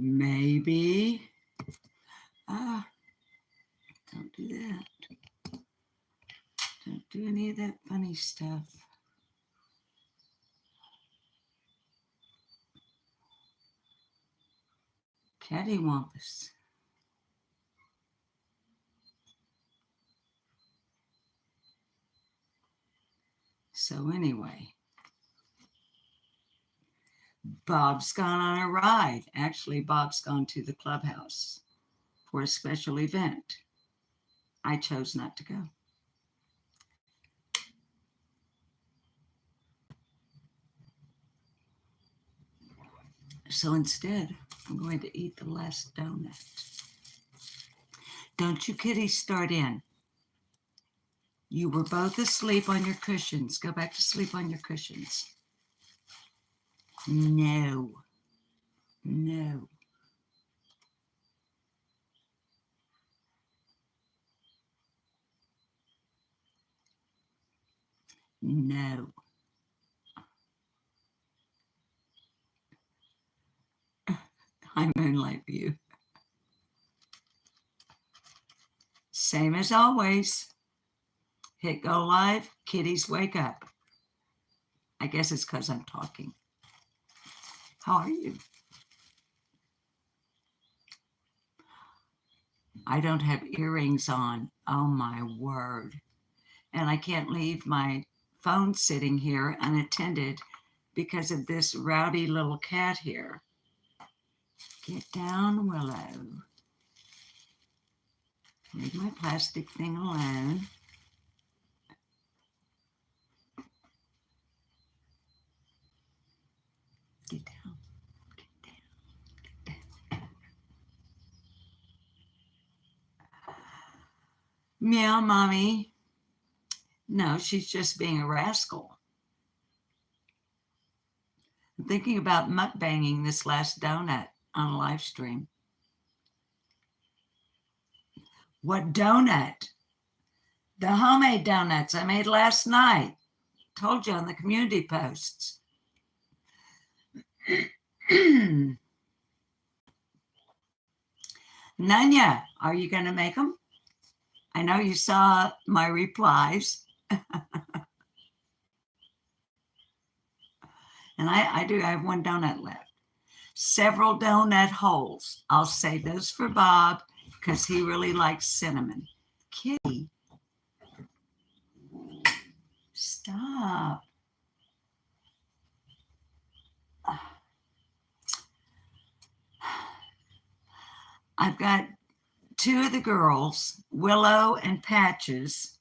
Maybe. Don't do that. Don't do any of that funny stuff. Cattywampus. So anyway, Bob's gone on a ride. Actually, Bob's gone to the clubhouse for a special event. I chose not to go. So instead, I'm going to eat the last donut. Don't you kitties start in. You were both asleep on your cushions. Go back to sleep on your cushions. No. No. No. Hi, Moonlight View. Same as always. Hit go live. Kitties, wake up. I guess it's because I'm talking. How are you? I don't have earrings on. Oh, my word. And I can't leave my phone sitting here unattended because of this rowdy little cat here. Get down, Willow. Leave my plastic thing alone. Get down. Get down. Get down. Meow, Mommy. No, she's just being a rascal. I'm thinking about mukbanging this last donut on a live stream. What donut? The homemade donuts I made last night. Told you on the community posts. Nanya, are you going to make them? I know you saw my replies. And I do have one donut left. Several donut holes. I'll save those for Bob because he really likes cinnamon. Kitty, stop. I've got two of the girls, Willow and Patches,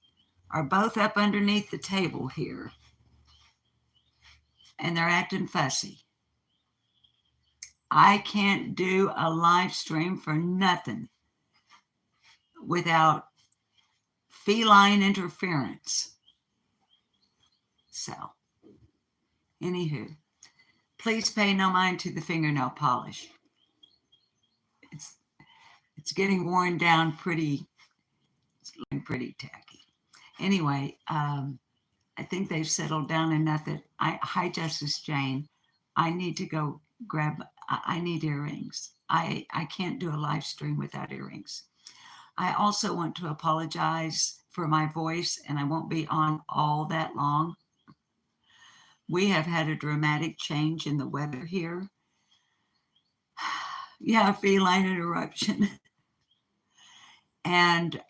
are both up underneath the table here. And they're acting fussy. I can't do a live stream for nothing without feline interference. So, anywho, please pay no mind to the fingernail polish. It's getting worn down pretty tacky. Anyway, I think they've settled down enough that hi, Justice Jane. I need to go grab, I need earrings. I can't do a live stream without earrings. I also want to apologize for my voice, and I won't be on all that long. We have had a dramatic change in the weather here. Yeah, feline interruption. And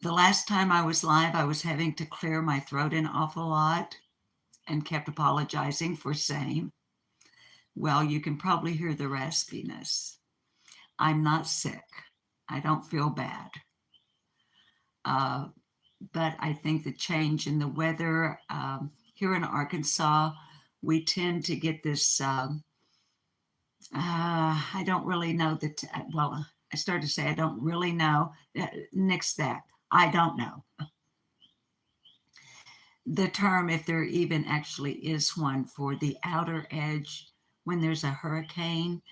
the last time I was live, I was having to clear my throat an awful lot and kept apologizing for same. Well, you can probably hear the raspiness. I'm not sick. I don't feel bad. But I think the change in the weather here in Arkansas, we tend to get this, I don't really know that, well, I started to say, I don't really know. Nix that. I don't know. The term, if there even actually is one, for the outer edge when there's a hurricane,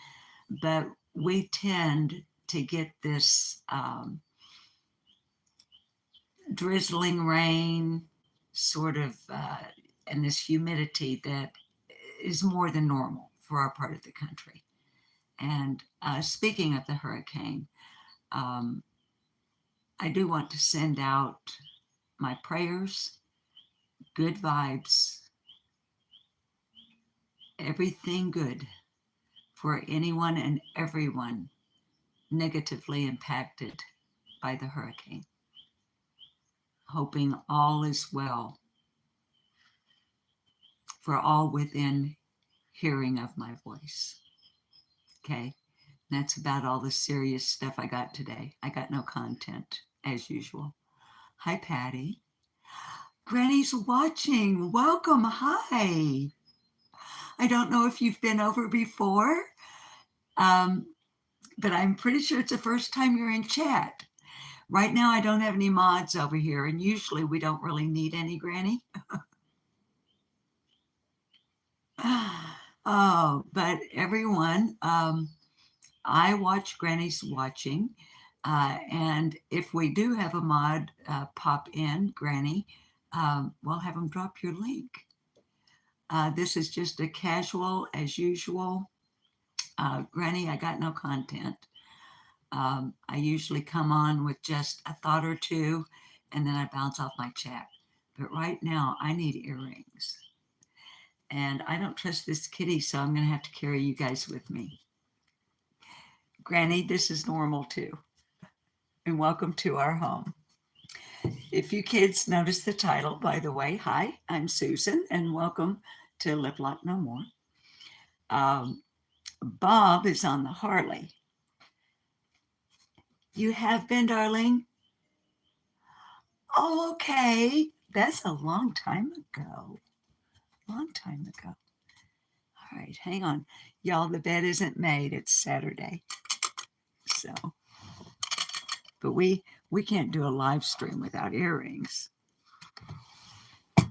but we tend to get this drizzling rain sort of, and this humidity that is more than normal for our part of the country. And speaking of the hurricane, I do want to send out my prayers, good vibes, everything good for anyone and everyone negatively impacted by the hurricane. Hoping all is well for all within hearing of my voice. Okay, that's about all the serious stuff I got today. I got no content as usual. Hi, Patty. Granny's watching. Welcome. Hi. I don't know if you've been over before, but I'm pretty sure it's the first time you're in chat. Right now, I don't have any mods over here, and usually we don't really need any, Granny. Oh, but everyone, I watch Granny's watching. And if we do have a mod pop in, Granny, we'll have them drop your link. This is just a casual, as usual. Granny, I got no content. I usually come on with just a thought or two, and then I bounce off my chat. But right now, I need earrings. And I don't trust this kitty, so I'm going to have to carry you guys with me. Granny, this is normal too. And welcome to our home. If you kids notice the title, by the way, hi, I'm Susan, and welcome to Live Like No More. Bob is on the Harley. You have been, darling? Oh, okay. That's a long time ago. Long time ago. All right, hang on. Y'all, the bed isn't made. It's Saturday. So, but we can't do a live stream without earrings.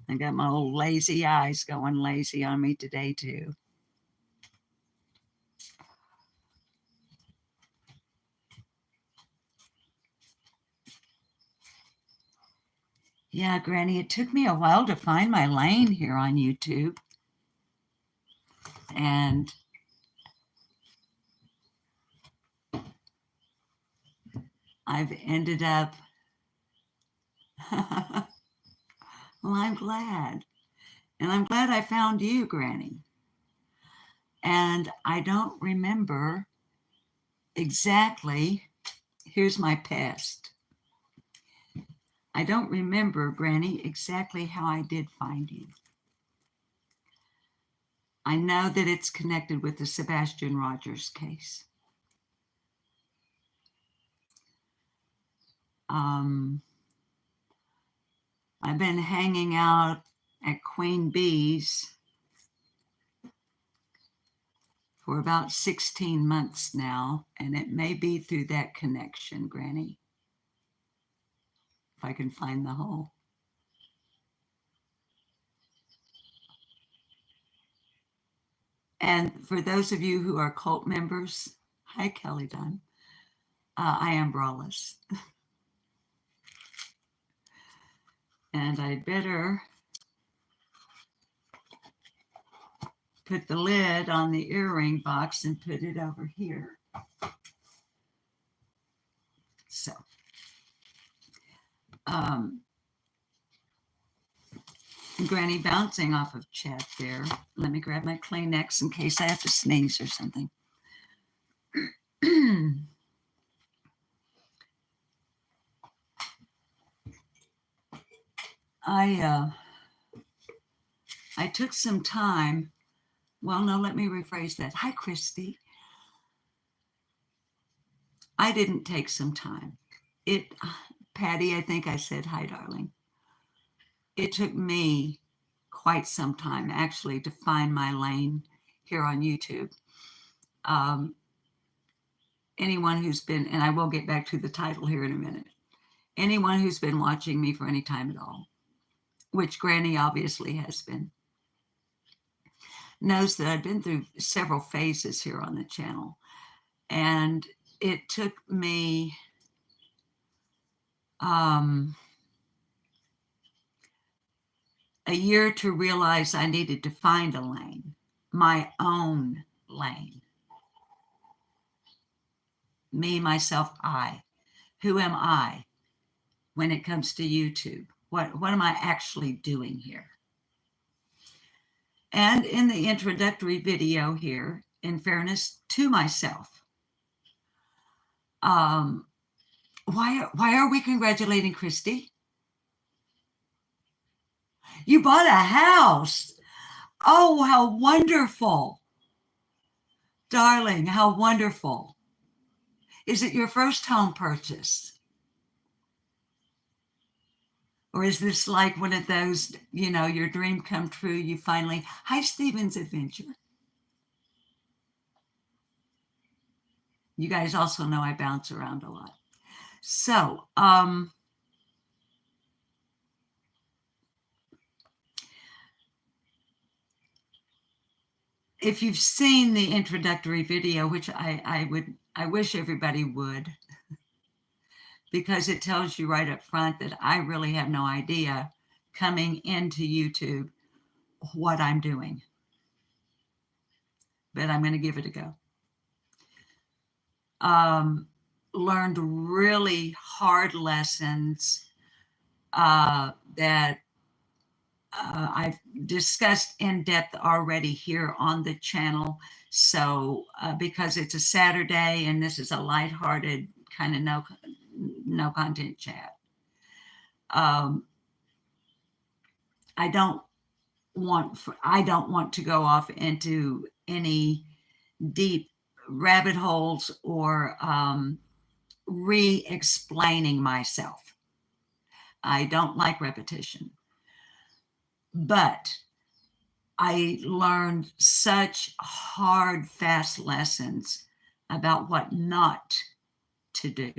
I got my old lazy eyes going lazy on me today, too. Yeah, Granny, it took me a while to find my lane here on YouTube. And I've ended up, well, I'm glad. And I'm glad I found you, Granny. And I don't remember exactly, here's my past. I don't remember, Granny, exactly how I did find you. I know that it's connected with the Sebastian Rogers case. I've been hanging out at Queen Bee's for about 16 months now, and it may be through that connection, Granny, if I can find the hole. And for those of you who are cult members, hi, Kelly Dunn. I am braless. And I'd better put the lid on the earring box and put it over here. So, Granny, bouncing off of chat there. Let me grab my Kleenex in case I have to sneeze or something. I took some time. Well, no, let me rephrase that. Hi, Christy. I didn't take some time. Patty, I think I said hi, darling. It took me quite some time, actually, to find my lane here on YouTube. Anyone who's been, and I will get back to the title here in a minute, anyone who's been watching me for any time at all, which Granny obviously has been, knows that I've been through several phases here on the channel. And it took me a year to realize I needed to find a lane, my own lane. Me, myself, I. Who am I when it comes to YouTube? What am I actually doing here? And in the introductory video here, in fairness to myself, why are we congratulating Christy? You bought a house. Oh, how wonderful. Darling, how wonderful. Is it your first home purchase? Or is this like one of those, your dream come true, you finally, hi, Steven's Adventure. You guys also know I bounce around a lot. So, if you've seen the introductory video, which I wish everybody would, because it tells you right up front that I really have no idea coming into YouTube what I'm doing. But I'm going to give it a go. Learned really hard lessons that I've discussed in depth already here on the channel. So because it's a Saturday and this is a lighthearted kind of no content chat, I don't want to go off into any deep rabbit holes or re-explaining myself. I don't like repetition. But I learned such hard, fast lessons about what not to do,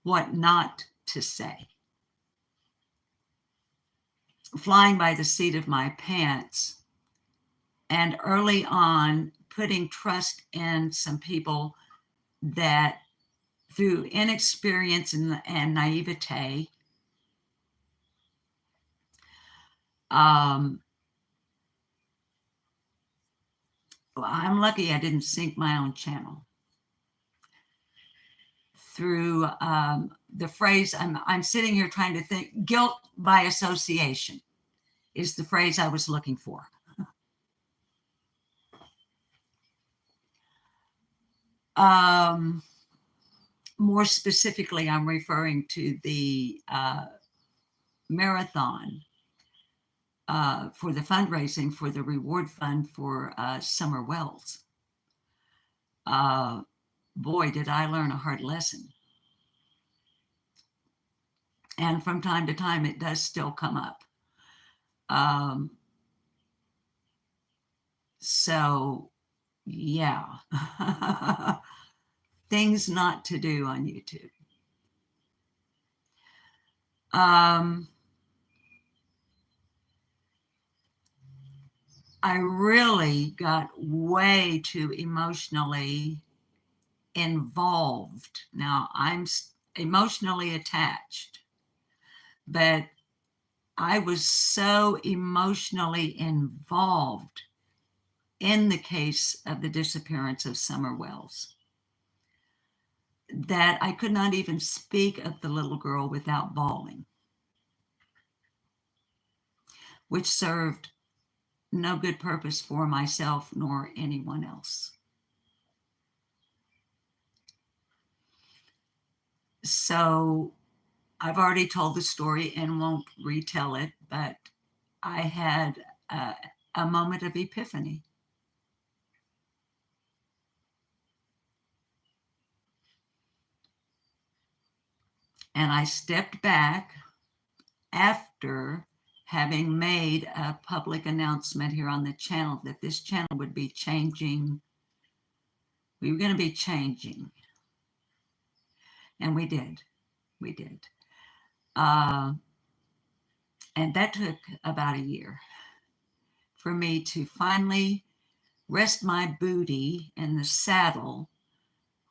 what not to say. Flying by the seat of my pants, and early on putting trust in some people that through inexperience and naivete, I'm lucky I didn't sink my own channel. Through the phrase, I'm sitting here trying to think, guilt by association is the phrase I was looking for. More specifically, I'm referring to the marathon for the fundraising for the reward fund for Summer Wells. Boy, did I learn a hard lesson. And from time to time, it does still come up. So, yeah. Things not to do on YouTube. I really got way too emotionally involved. Now, I'm emotionally attached, but I was so emotionally involved in the case of the disappearance of Summer Wells that I could not even speak of the little girl without bawling, which served no good purpose for myself nor anyone else. So I've already told the story and won't retell it, but I had a moment of epiphany. And I stepped back after having made a public announcement here on the channel that this channel would be changing. We were going to be changing. And we did. We did. And that took about a year for me to finally rest my booty in the saddle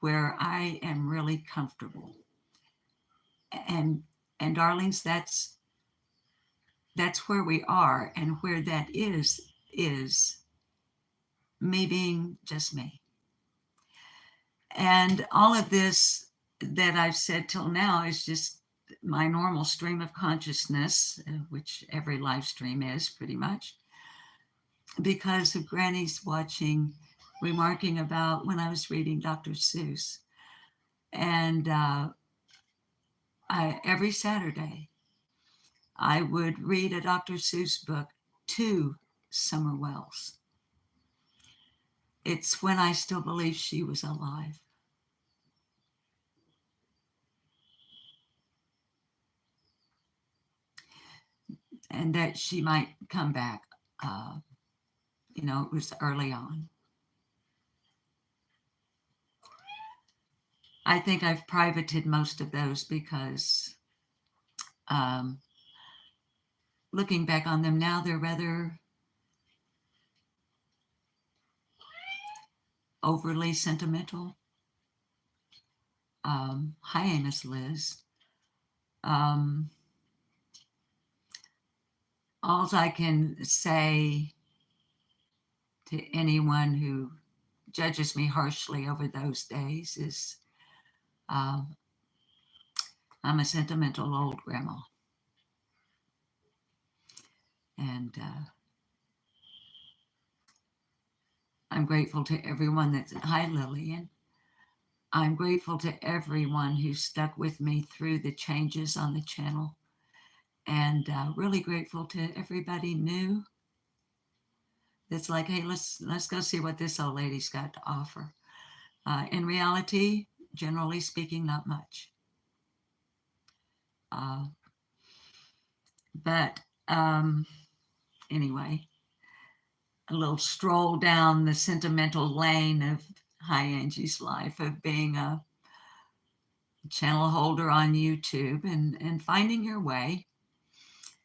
where I am really comfortable. And darlings, that's where we are, and where that is me being just me. And all of this that I've said till now is just my normal stream of consciousness, which every live stream is pretty much, because of Granny's watching, remarking about when I was reading Dr. Seuss. And every Saturday, I would read a Dr. Seuss book to Summer Wells. It's when I still believe she was alive. And that she might come back. It was early on. I think I've privated most of those because um, looking back on them now, they're rather overly sentimental. Hi, Miss Liz. Um, all I can say to anyone who judges me harshly over those days is I'm a sentimental old grandma. And I'm grateful to everyone that's, hi Lillian. I'm grateful to everyone who stuck with me through the changes on the channel, and really grateful to everybody new that's like, hey, let's go see what this old lady's got to offer. In reality, generally speaking, not much. But anyway, a little stroll down the sentimental lane of Hi Angie's life of being a channel holder on YouTube and finding your way,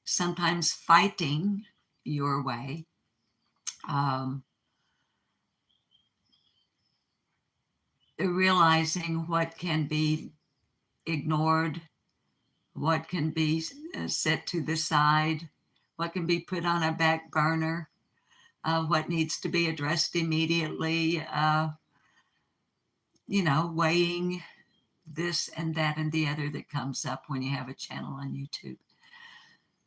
sometimes fighting your way. Realizing what can be ignored, what can be set to the side, what can be put on a back burner, what needs to be addressed immediately, weighing this and that and the other that comes up when you have a channel on YouTube.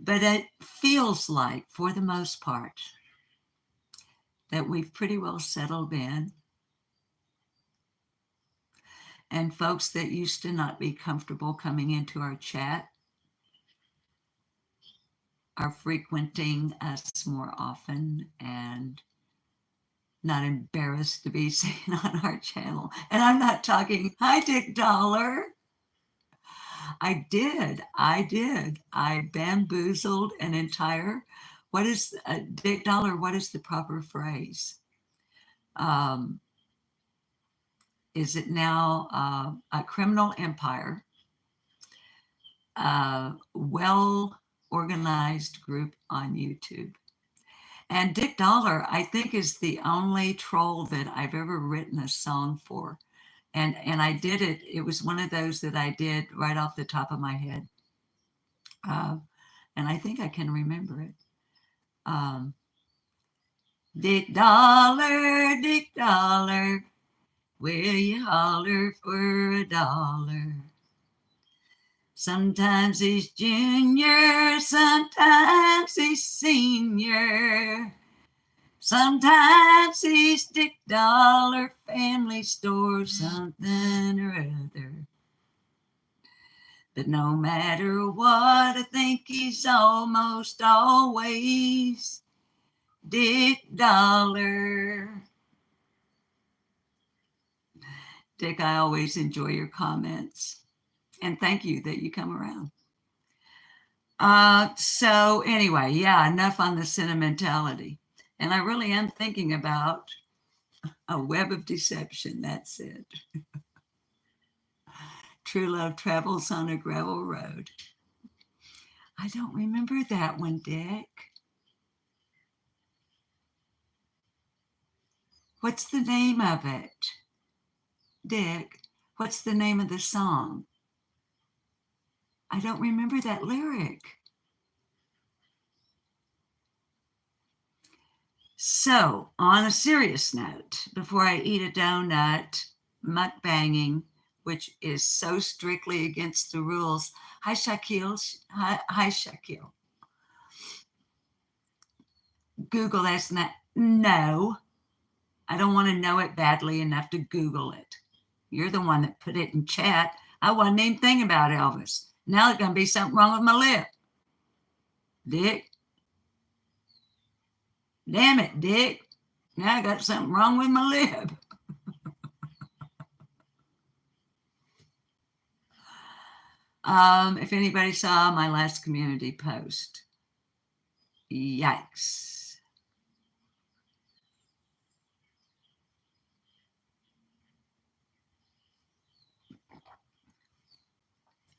But it feels like, for the most part, that we've pretty well settled in. And folks that used to not be comfortable coming into our chat are frequenting us more often and not embarrassed to be seen on our channel. And I'm not talking, hi, Dick Dollar. I did. I bamboozled an entire, what is, Dick Dollar, what is the proper phrase? Is it now a criminal empire, well-organized group on YouTube? And Dick Dollar, I think, is the only troll that I've ever written a song for. And I did it. It was one of those that I did right off the top of my head. And I think I can remember it. Dick Dollar, will you holler for a dollar? Sometimes he's junior, sometimes he's senior. Sometimes he's Dick Dollar, family store, something or other. But no matter what, I think he's almost always Dick Dollar. Dick, I always enjoy your comments. And thank you that you come around. So anyway, yeah, enough on the sentimentality. And I really am thinking about a web of deception. That's it. True love travels on a gravel road. I don't remember that one, Dick. What's the name of it? Dick, what's the name of the song? I don't remember that lyric. So, on a serious note, before I eat a donut, mukbanging, which is so strictly against the rules. Hi, Shaquille. Hi, Shaquille. Google that's not. No, I don't want to know it badly enough to Google it. You're the one that put it in chat. I wasn't even thinking about Elvis. Now there's going to be something wrong with my lip. Dick. Damn it, Dick. Now I got something wrong with my lip. If anybody saw my last community post, yikes.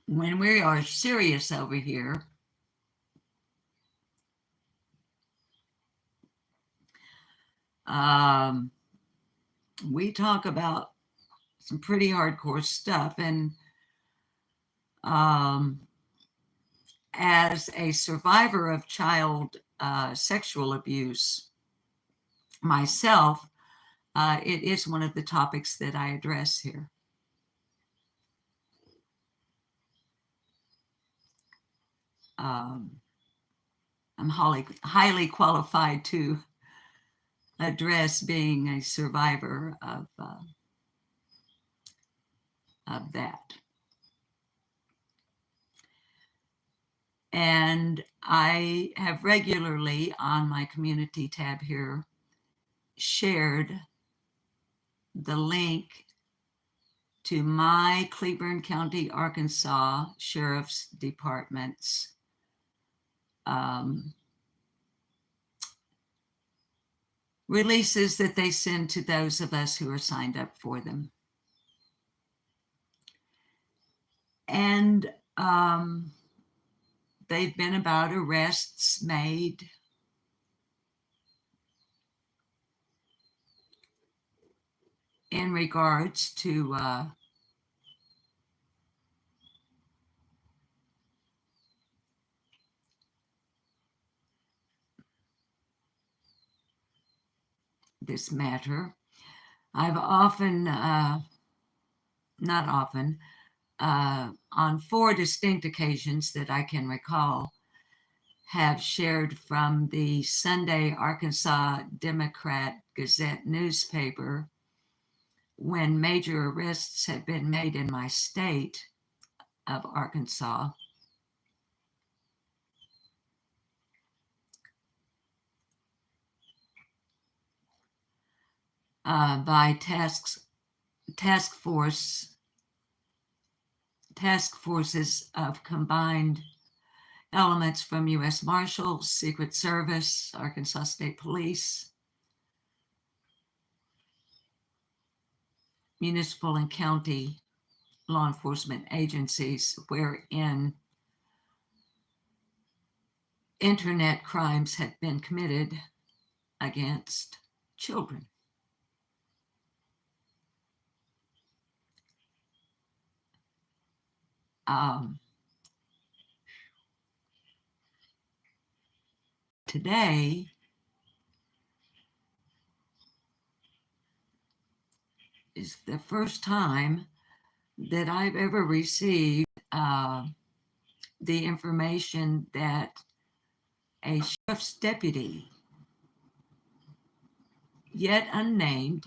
When we are serious over here, we talk about some pretty hardcore stuff. And as a survivor of child sexual abuse myself, it is one of the topics that I address here. I'm highly qualified to address being a survivor of that. And I have regularly on my community tab here shared the link to my Cleburne County, Arkansas Sheriff's Department's releases that they send to those of us who are signed up for them. And they've been about arrests made, in regards to this matter. I've often, not often, on 4 distinct occasions that I can recall, have shared from the Sunday Arkansas Democrat Gazette newspaper when major arrests have been made in my state of Arkansas. By task forces of combined elements from U.S. Marshals, Secret Service, Arkansas State Police, municipal and county law enforcement agencies, wherein internet crimes have been committed against children. Today, is the first time that I've ever received the information that a sheriff's deputy, yet unnamed,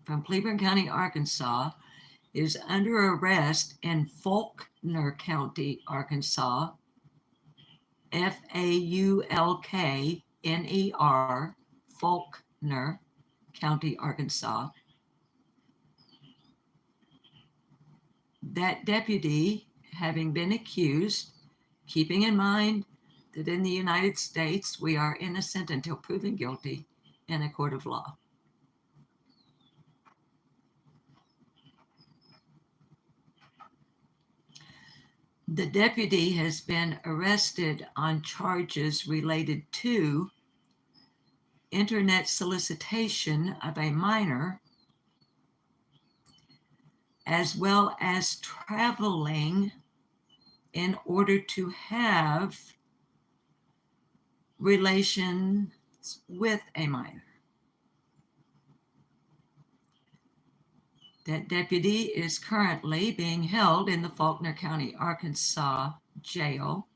from Cleburne County, Arkansas, is under arrest in Faulkner County, Arkansas, Faulkner, Faulkner County, Arkansas. That deputy, having been accused, keeping in mind that in the United States we are innocent until proven guilty in a court of law. The deputy has been arrested on charges related to internet solicitation of a minor, as well as traveling in order to have relations with a minor. That deputy is currently being held in the Faulkner County, Arkansas jail.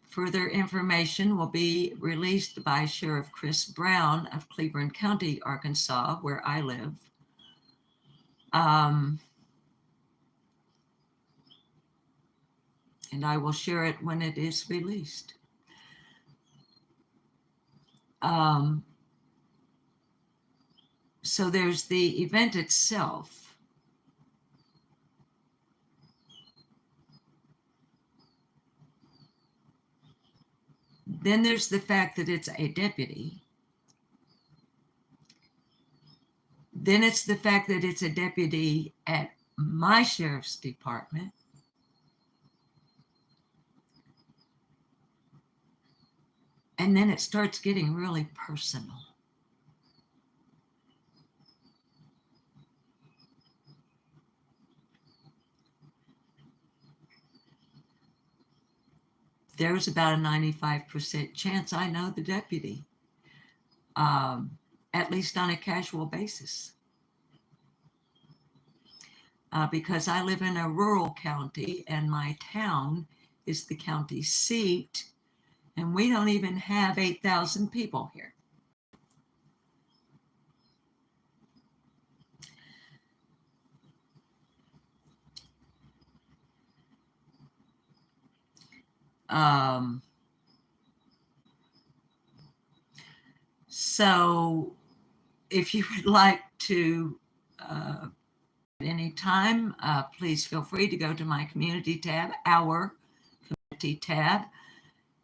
Further information will be released by Sheriff Chris Brown of Cleveland County, Arkansas, where I live. And I will share it when it is released. So there's the event itself. Then there's the fact that it's a deputy. Then it's the fact that it's a deputy at my sheriff's department. And then it starts getting really personal. There's about a 95% chance I know the deputy, at least on a casual basis. Because I live in a rural county and my town is the county seat, and we don't even have 8,000 people here. So if you would like to at any time, please feel free to go to my community tab, our community tab,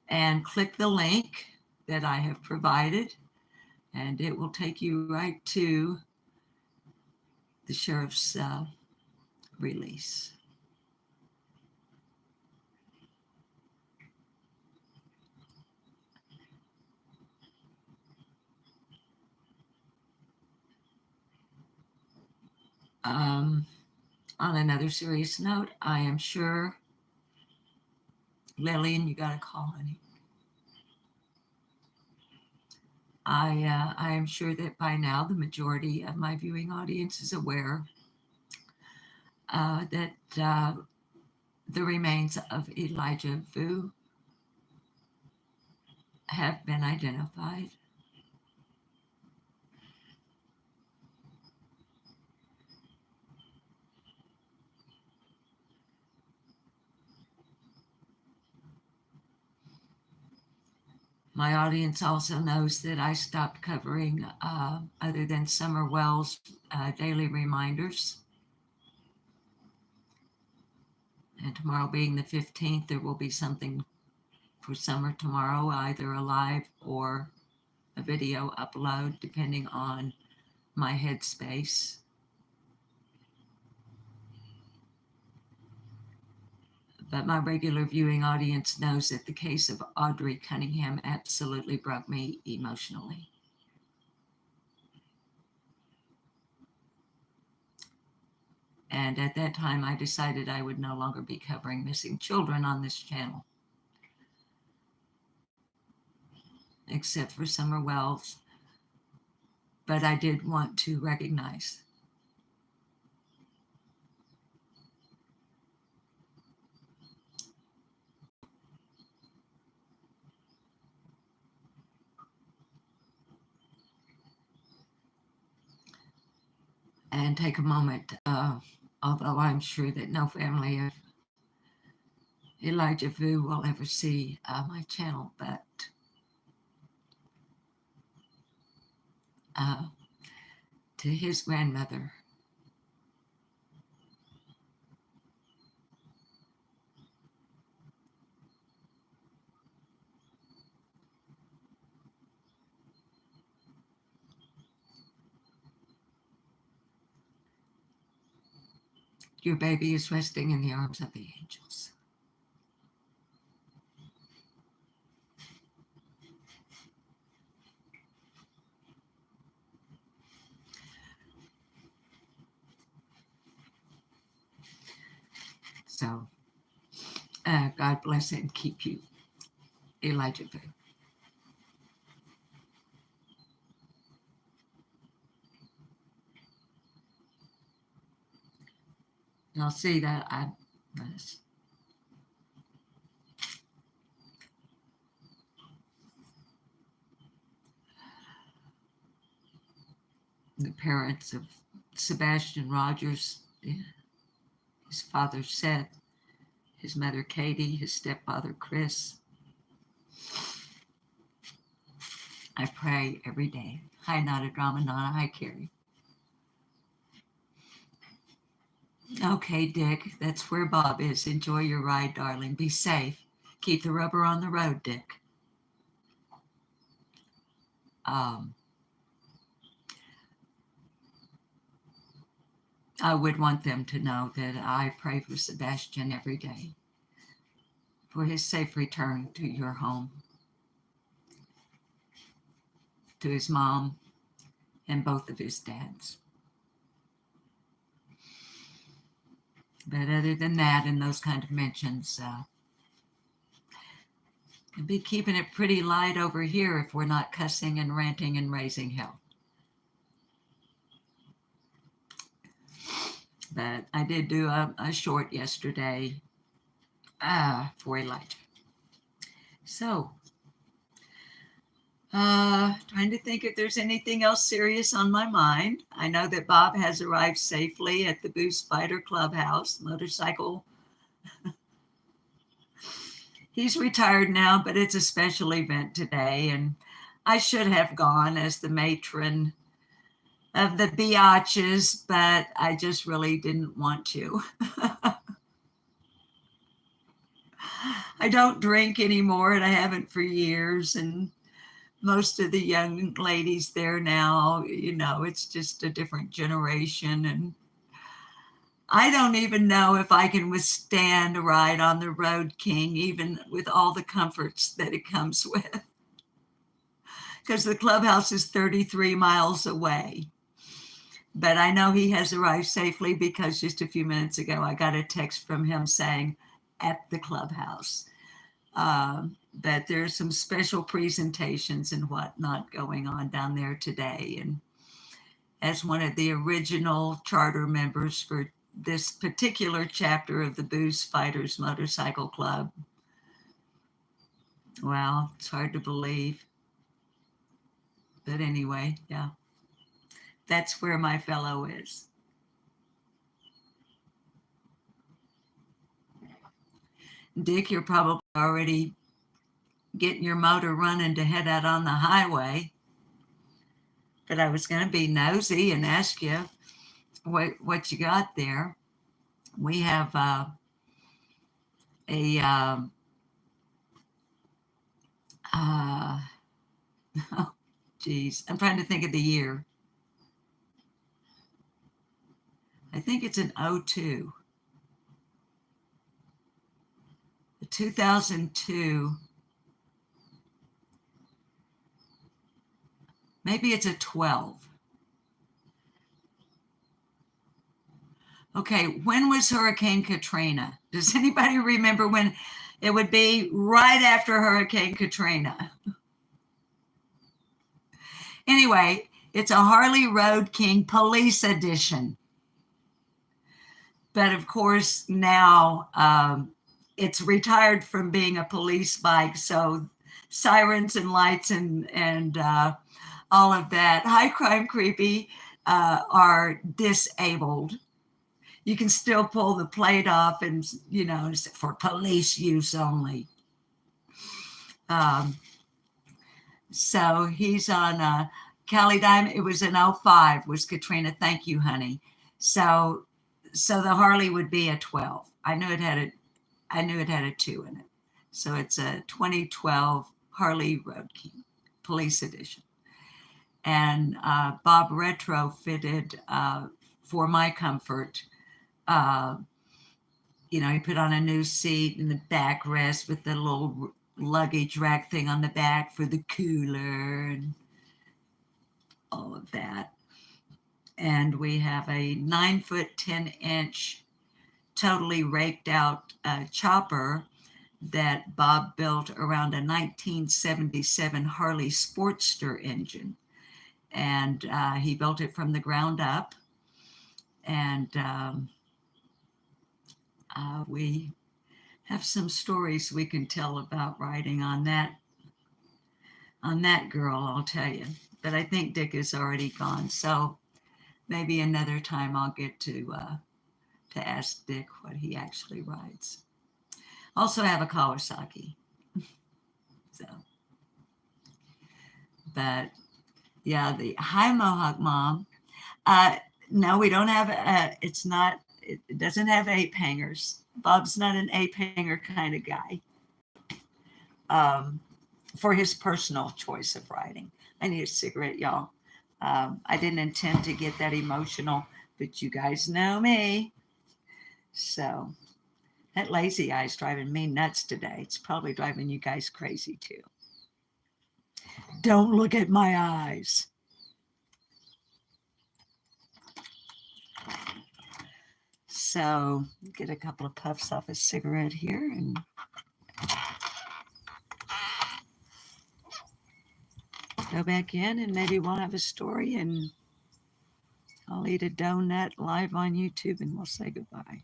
and click the link that I have provided, and it will take you right to the sheriff's release. On another serious note, I am sure, Lillian, you got a call, honey. I am sure that by now the majority of my viewing audience is aware that the remains of Elijah Vu have been identified. My audience also knows that I stopped covering, other than Summer Wells' daily reminders. And tomorrow being the 15th, there will be something for Summer tomorrow, either a live or a video upload, depending on my headspace. But my regular viewing audience knows that the case of Audrey Cunningham absolutely broke me emotionally. And at that time, I decided I would no longer be covering missing children on this channel, except for Summer Wells. But I did want to recognize and take a moment, although I'm sure that no family of Elijah Vu will ever see my channel, but to his grandmother, your baby is resting in the arms of the angels. So God bless and keep you, Elijah Vu. I'll see that the parents of Sebastian Rogers, his father Seth, his mother Katie, his stepfather Chris. I pray every day. Hi, Nada Drama Nana. Hi, Carrie. Okay, Dick, that's where Bob is. Enjoy your ride, darling. Be safe. Keep the rubber on the road, Dick. I would want them to know that I pray for Sebastian every day for his safe return to your home, to his mom and both of his dads. But other than that and those kind of mentions, we'll be keeping it pretty light over here if we're not cussing and ranting and raising hell. But I did do a short yesterday for Elijah. So, trying to think if there's anything else serious on my mind. I know that Bob has arrived safely at the Boost Fighter Clubhouse motorcycle. He's retired now, but it's a special event today, and I should have gone as the matron of the biatches, but I just really didn't want to. I don't drink anymore, and I haven't for years, and most of the young ladies there now, it's just a different generation, and I don't even know if I can withstand a ride on the Road King, even with all the comforts that it comes with, because the clubhouse is 33 miles away. But I know he has arrived safely because just a few minutes ago, I got a text from him saying at the clubhouse that there's some special presentations and whatnot going on down there today. And as one of the original charter members for this particular chapter of the Boost Fighters Motorcycle Club, well, it's hard to believe. But anyway, yeah. That's where my fellow is. Dick, you're probably already getting your motor running to head out on the highway. But I was going to be nosy and ask you what you got there. We have oh, geez, I'm trying to think of the year. I think it's an 02. The 2002. Maybe it's a 12. Okay, when was Hurricane Katrina? Does anybody remember when? It would be right after Hurricane Katrina. Anyway, it's a Harley Road King Police Edition. But of course, now it's retired from being a police bike. So sirens and lights and all of that. High Crime Creepy are disabled. You can still pull the plate off and, for police use only. So he's on Cali Dime. It was an 05 was Katrina. Thank you, honey. So the Harley would be a 12. I knew it had a 2 in it. So it's a 2012 Harley Road King Police Edition. And Bob retrofitted for my comfort. He put on a new seat in the backrest with the little luggage rack thing on the back for the cooler and all of that. And we have a 9-foot, 10-inch, totally raked out chopper that Bob built around a 1977 Harley Sportster engine. And he built it from the ground up. And We have some stories we can tell about writing on that girl, I'll tell you. But I think Dick is already gone, so maybe another time I'll get to ask Dick what he actually writes. Also have a Kawasaki. So, but yeah, the hi Mohawk Mom. Uh, no, we don't have. It's not. It doesn't have ape hangers. Bob's not an ape hanger kind of guy. Um, for his personal choice of writing. I need a cigarette, y'all. I didn't intend to get that emotional, but you guys know me. So that lazy eye's driving me nuts today. It's probably driving you guys crazy too. Don't look at my eyes. So get a couple of puffs off a cigarette here and go back in, and maybe we'll have a story, and I'll eat a donut live on YouTube, and we'll say goodbye.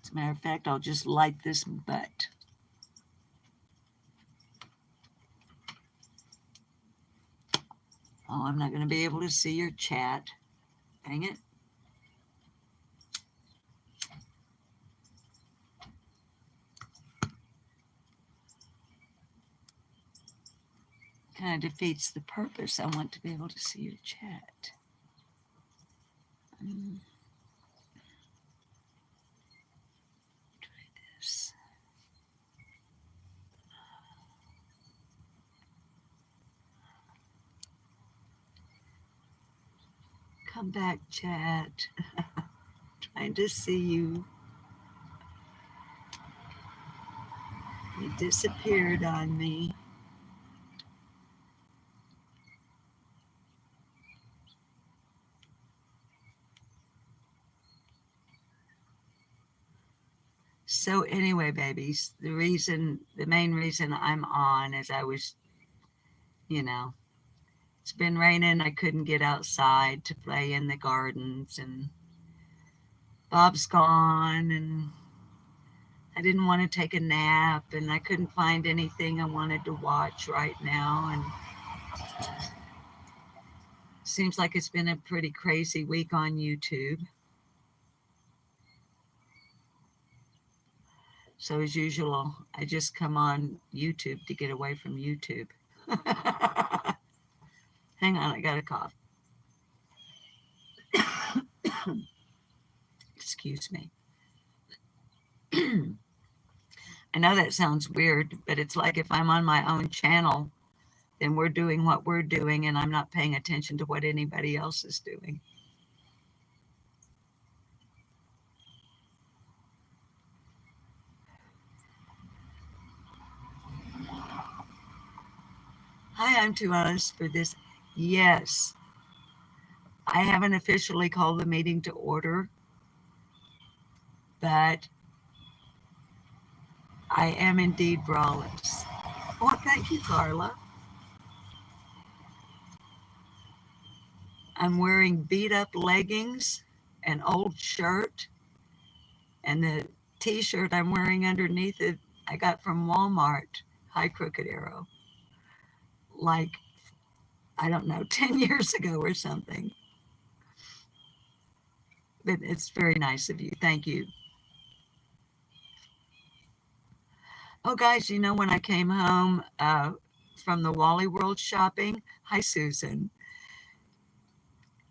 As a matter of fact, I'll just light this butt. Oh, I'm not going to be able to see your chat. Dang it. Kind of defeats the purpose. I want to be able to see your chat. Try this. Come back, chat. Trying to see you. You disappeared on me. So anyway, babies, the main reason I'm on is I was, it's been raining. I couldn't get outside to play in the gardens, and Bob's gone, and I didn't want to take a nap, and I couldn't find anything I wanted to watch right now. And seems like it's been a pretty crazy week on YouTube. So as usual, I just come on YouTube to get away from YouTube. Hang on, I got a cough. Excuse me. I know that sounds weird, but it's like if I'm on my own channel, then we're doing what we're doing, and I'm not paying attention to what anybody else is doing. Hi, I'm too honest for this. Yes, I haven't officially called the meeting to order, but I am indeed braless. Well, thank you, Carla. I'm wearing beat up leggings, an old shirt, and the t-shirt I'm wearing underneath it I got from Walmart, High Crooked Arrow, like, I don't know, 10 years ago or something. But it's very nice of you. Thank you. Oh, guys, when I came home from the Wally World shopping, hi, Susan.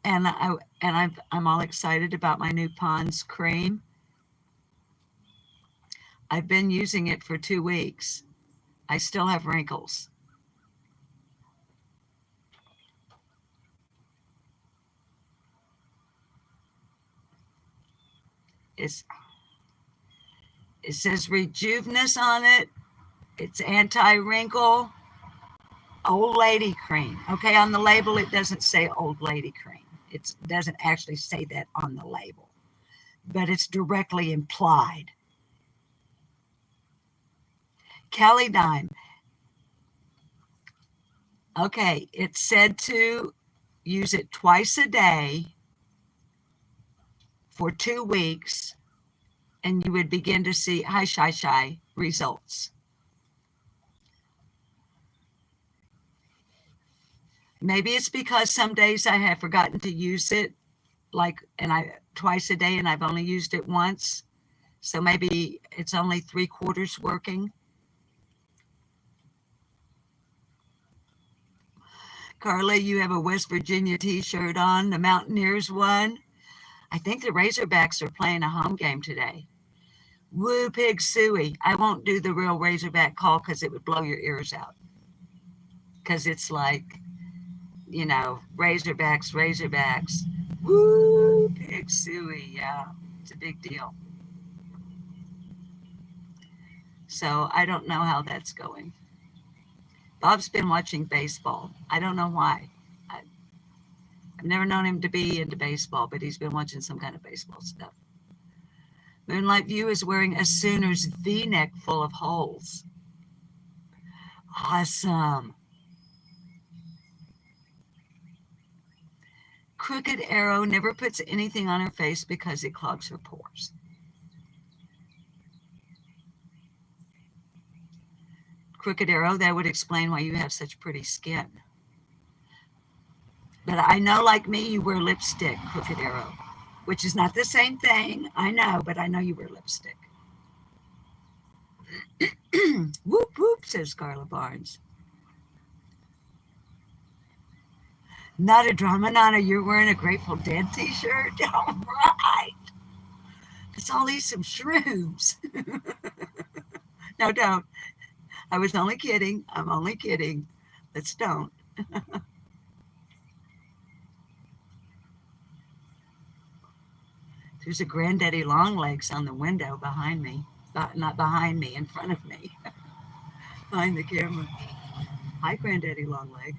And I'm all excited about my new Pond's cream. I've been using it for 2 weeks. I still have wrinkles. It says Rejuvenous on it. It's anti-wrinkle, old lady cream. Okay, on the label it doesn't say old lady cream. It doesn't actually say that on the label, but it's directly implied. Kelly Dime. Okay, it's said to use it twice a day for 2 weeks, and you would begin to see shy results. Maybe it's because some days I have forgotten to use it, like, and I twice a day, and I've only used it once. So maybe it's only 3/4 working. Carla, you have a West Virginia t-shirt on, the Mountaineers won. I think the Razorbacks are playing a home game today. Woo pig suey. I won't do the real Razorback call because it would blow your ears out. Because it's like, Razorbacks, Razorbacks. Woo pig suey. Yeah, it's a big deal. So I don't know how that's going. Bob's been watching baseball. I don't know why. I've never known him to be into baseball, but he's been watching some kind of baseball stuff. Moonlight View is wearing a Sooners V-neck full of holes. Awesome. Crooked Arrow never puts anything on her face because it clogs her pores. Crooked Arrow, that would explain why you have such pretty skin. But I know, like me, you wear lipstick, Crooked Arrow, which is not the same thing. I know, but I know you wear lipstick. Whoop, whoop, says Carla Barnes. Not a drama, Nana. You're wearing a Grateful Dead t-shirt? All right. Let's all eat some shrooms. No, don't. I was only kidding. I'm only kidding. Let's don't. There's a Granddaddy Longlegs on the window behind me. Not behind me, in front of me. Behind the camera. Hi, Granddaddy Longleg.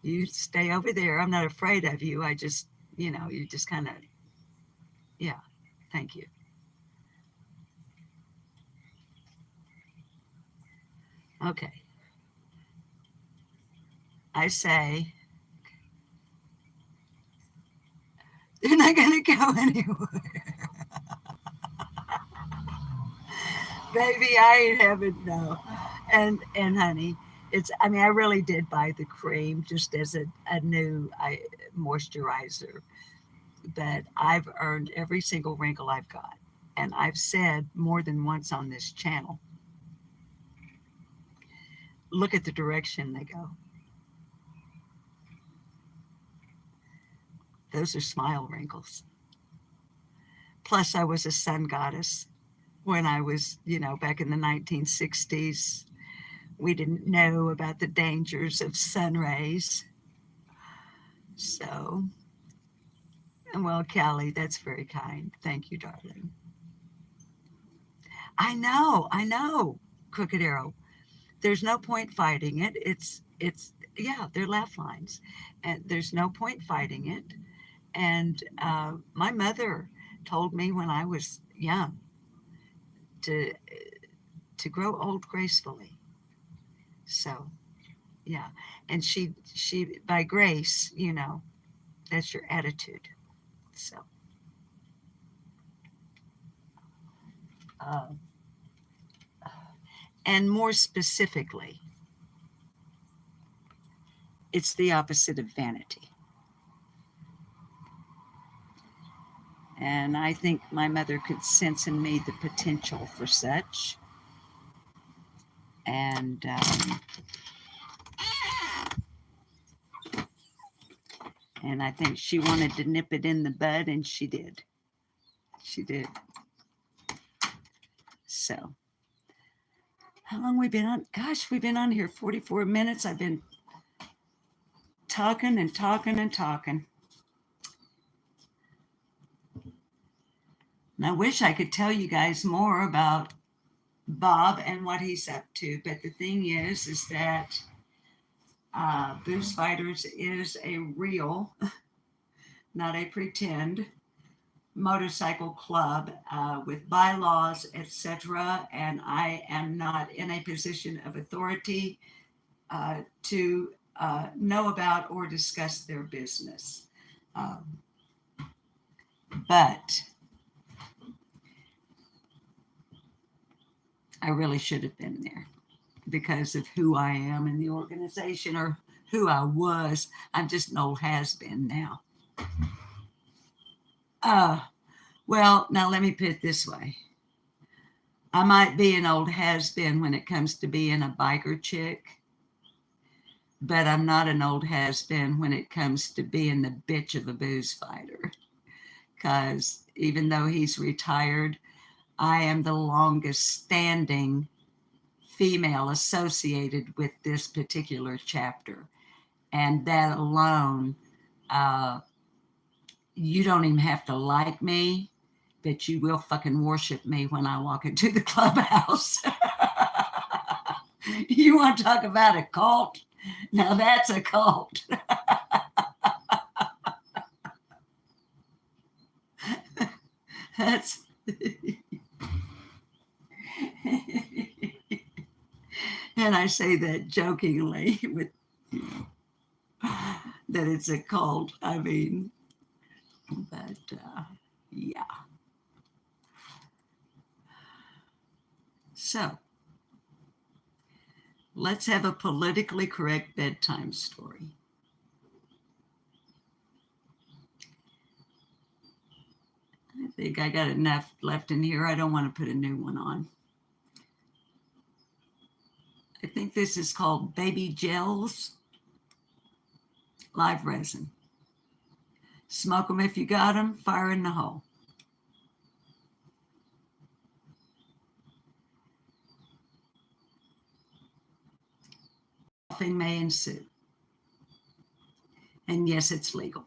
You stay over there. I'm not afraid of you. I just, you just kind of, yeah, thank you. Okay. I say, they're not going to go anywhere. Baby, I ain't having no. And honey, I really did buy the cream just as a new moisturizer, but I've earned every single wrinkle I've got. And I've said more than once on this channel, look at the direction they go. Those are smile wrinkles. Plus, I was a sun goddess when I was, back in the 1960s. We didn't know about the dangers of sun rays. So, well, Callie, that's very kind. Thank you, darling. I know, Crooked Arrow. There's no point fighting it. Yeah, they're laugh lines, and there's no point fighting it. And my mother told me when I was young to grow old gracefully. So, yeah, and she by grace, that's your attitude. So, uh, and more specifically, it's the opposite of vanity. And I think my mother could sense in me the potential for such. And I think she wanted to nip it in the bud, and she did. She did. So, how long we been on? Gosh, we've been on here 44 minutes. I've been talking and talking and talking. And I wish I could tell you guys more about Bob and what he's up to. But the thing is that Boost Fighters is a real, not a pretend, motorcycle club with bylaws, etc. And I am not in a position of authority to know about or discuss their business. Um, but I really should have been there because of who I am in the organization or who I was. I'm just an old has-been now. Well, now let me put it this way. I might be an old has-been when it comes to being a biker chick, but I'm not an old has-been when it comes to being the bitch of a booze fighter. Because even though he's retired, I am the longest standing female associated with this particular chapter. And that alone, you don't even have to like me, but you will fucking worship me when I walk into the clubhouse. You want to talk about a cult? Now that's a cult. That's and I say that jokingly with that it's a cult. I mean, but yeah. So let's have a politically correct bedtime story. I think I got enough left in here. I don't want to put a new one on. I think this is called Baby Gels Live Resin. Smoke them if you got them, fire in the hole. Coughing may ensue. And yes, it's legal.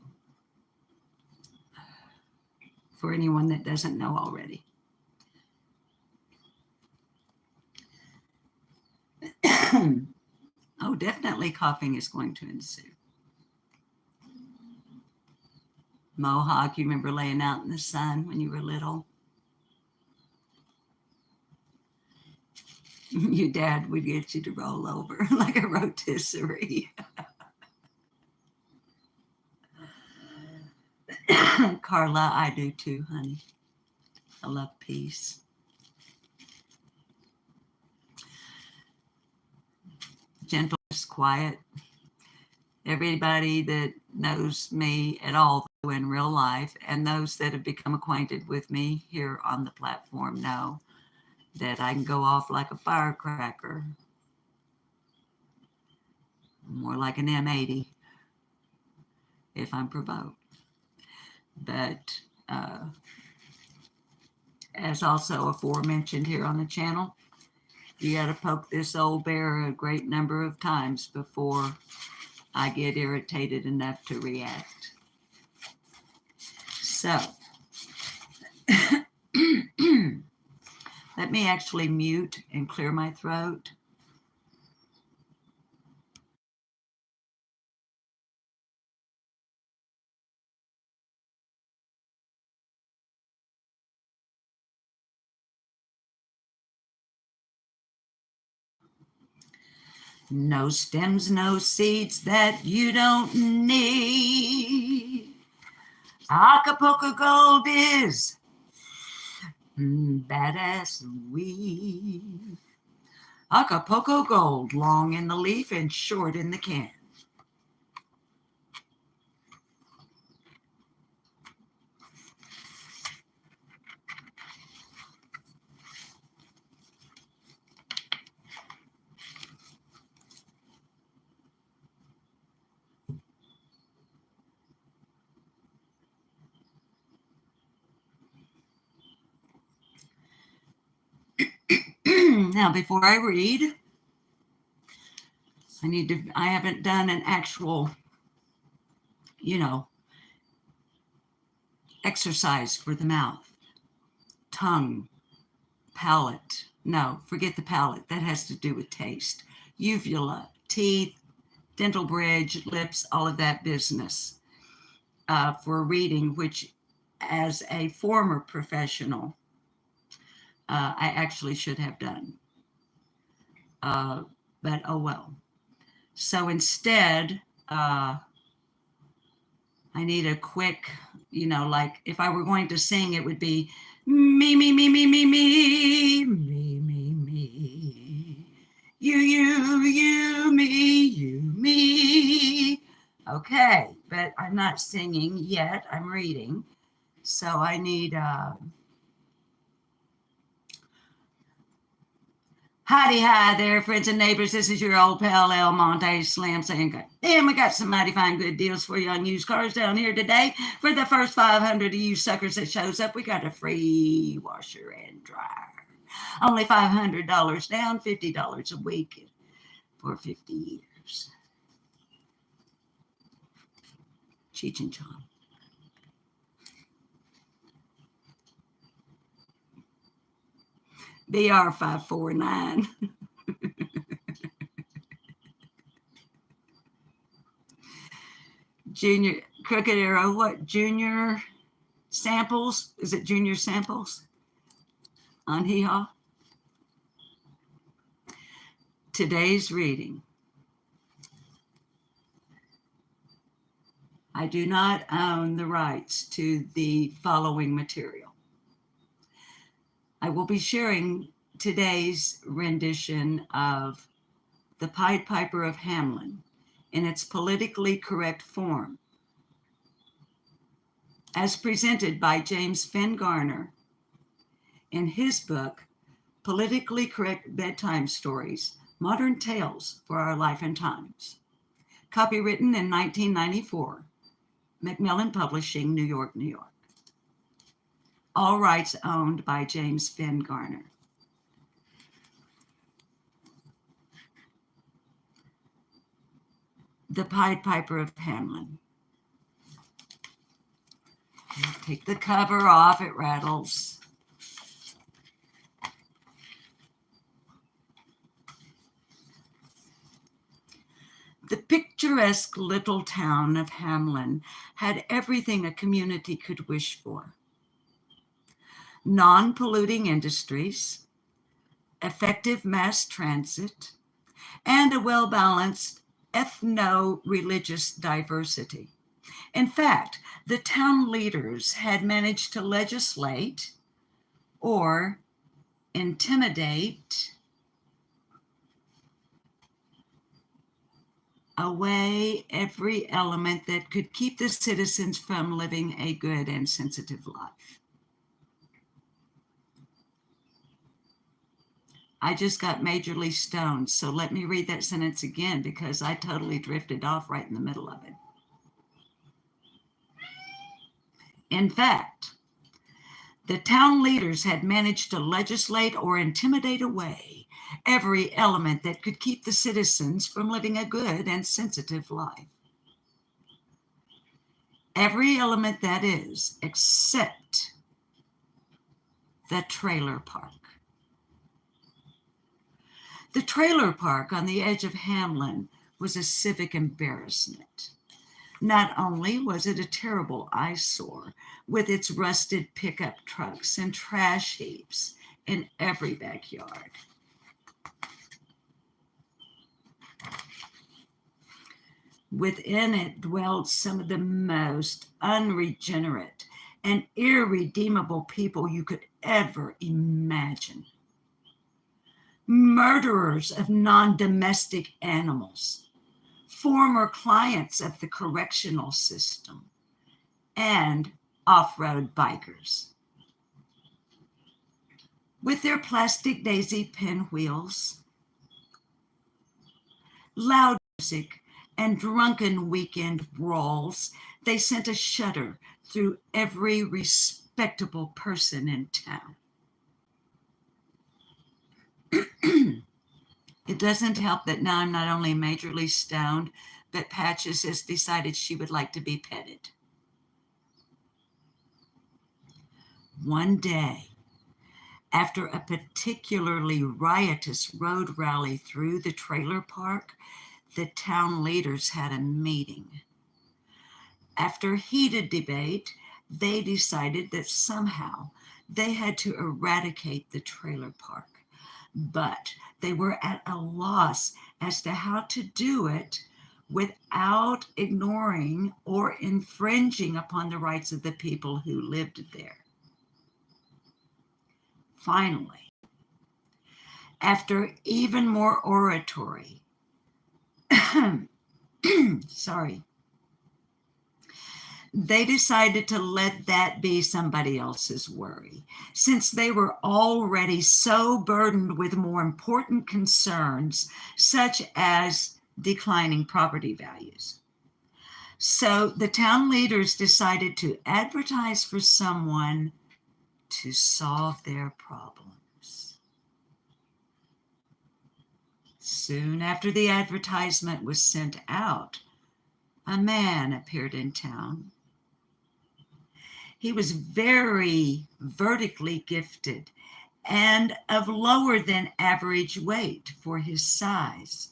For anyone that doesn't know already. Oh, definitely coughing is going to ensue. Mohawk, you remember laying out in the sun when you were little? Your dad would get you to roll over like a rotisserie. Carla, I do too, honey. I love peace. Gentleness, quiet. Everybody that knows me at all in real life and those that have become acquainted with me here on the platform know that I can go off like a firecracker, more like an M80 if I'm provoked. But as also aforementioned here on the channel, you got to poke this old bear a great number of times before I get irritated enough to react. So, let me actually mute and clear my throat. No stems, no seeds that you don't need. Acapulco Gold is badass weed. Acapulco Gold, long in the leaf and short in the can. Now, before I read, I haven't done an actual, exercise for the mouth, tongue, palate. No, forget the palate. That has to do with taste. Uvula, teeth, dental bridge, lips, all of that business for reading, which as a former professional, I actually should have done. But oh well. So instead, I need a quick, like if I were going to sing, it would be me, me, me, me, me, me, me, me, me. You, me. Okay, but I'm not singing yet. I'm reading. So I need howdy hi there, friends and neighbors. This is your old pal El Monte Slim saying, God damn, we got some mighty fine good deals for you on used cars down here today. For the first 500 of you suckers that shows up, we got a free washer and dryer. Only $500 down, $50 a week for 50 years. Cheech and Chong. BR 549. Junior Crooked Arrow, what? Junior Samples? Is it Junior Samples on Hee Haw? Today's reading. I do not own the rights to the following material. I will be sharing today's rendition of The Pied Piper of Hamelin in its politically correct form, as presented by James Finn Garner in his book, Politically Correct Bedtime Stories, Modern Tales for Our Life and Times. Copywritten in 1994, Macmillan Publishing, New York, New York. All rights owned by James Finn Garner. The Pied Piper of Hamelin. Take the cover off, it rattles. The picturesque little town of Hamelin had everything a community could wish for. Non-polluting industries, effective mass transit, and a well-balanced ethno-religious diversity. In fact, the town leaders had managed to legislate or intimidate away every element that could keep the citizens from living a good and sensitive life. I just got majorly stoned, so let me read that sentence again because I totally drifted off right in the middle of it. In fact, the town leaders had managed to legislate or intimidate away every element that could keep the citizens from living a good and sensitive life. Every element, that is, except the trailer park. The trailer park on the edge of Hamelin was a civic embarrassment. Not only was it a terrible eyesore with its rusted pickup trucks and trash heaps in every backyard. Within it dwelled some of the most unregenerate and irredeemable people you could ever imagine. Murderers of non-domestic animals, former clients of the correctional system, and off-road bikers. With their plastic daisy pinwheels, loud music, and drunken weekend brawls, they sent a shudder through every respectable person in town. It doesn't help that now I'm not only majorly stoned, but Patches has decided she would like to be petted. One day, after a particularly riotous road rally through the trailer park, the town leaders had a meeting. After heated debate, they decided that somehow they had to eradicate the trailer park, but they were at a loss as to how to do it without ignoring or infringing upon the rights of the people who lived there. Finally, after even more oratory, sorry, they decided to let that be somebody else's worry, since they were already so burdened with more important concerns, such as declining property values. So the town leaders decided to advertise for someone to solve their problems. Soon after the advertisement was sent out, a man appeared in town. He was very vertically gifted and of lower than average weight for his size.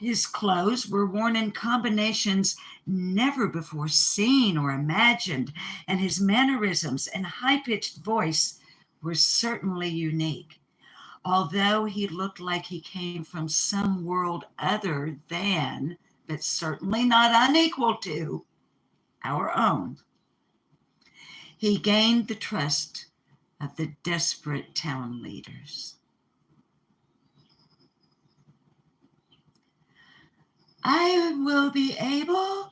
His clothes were worn in combinations never before seen or imagined, and his mannerisms and high-pitched voice were certainly unique, although he looked like he came from some world other than, but certainly not unequal to, our own. He gained the trust of the desperate town leaders. I will be able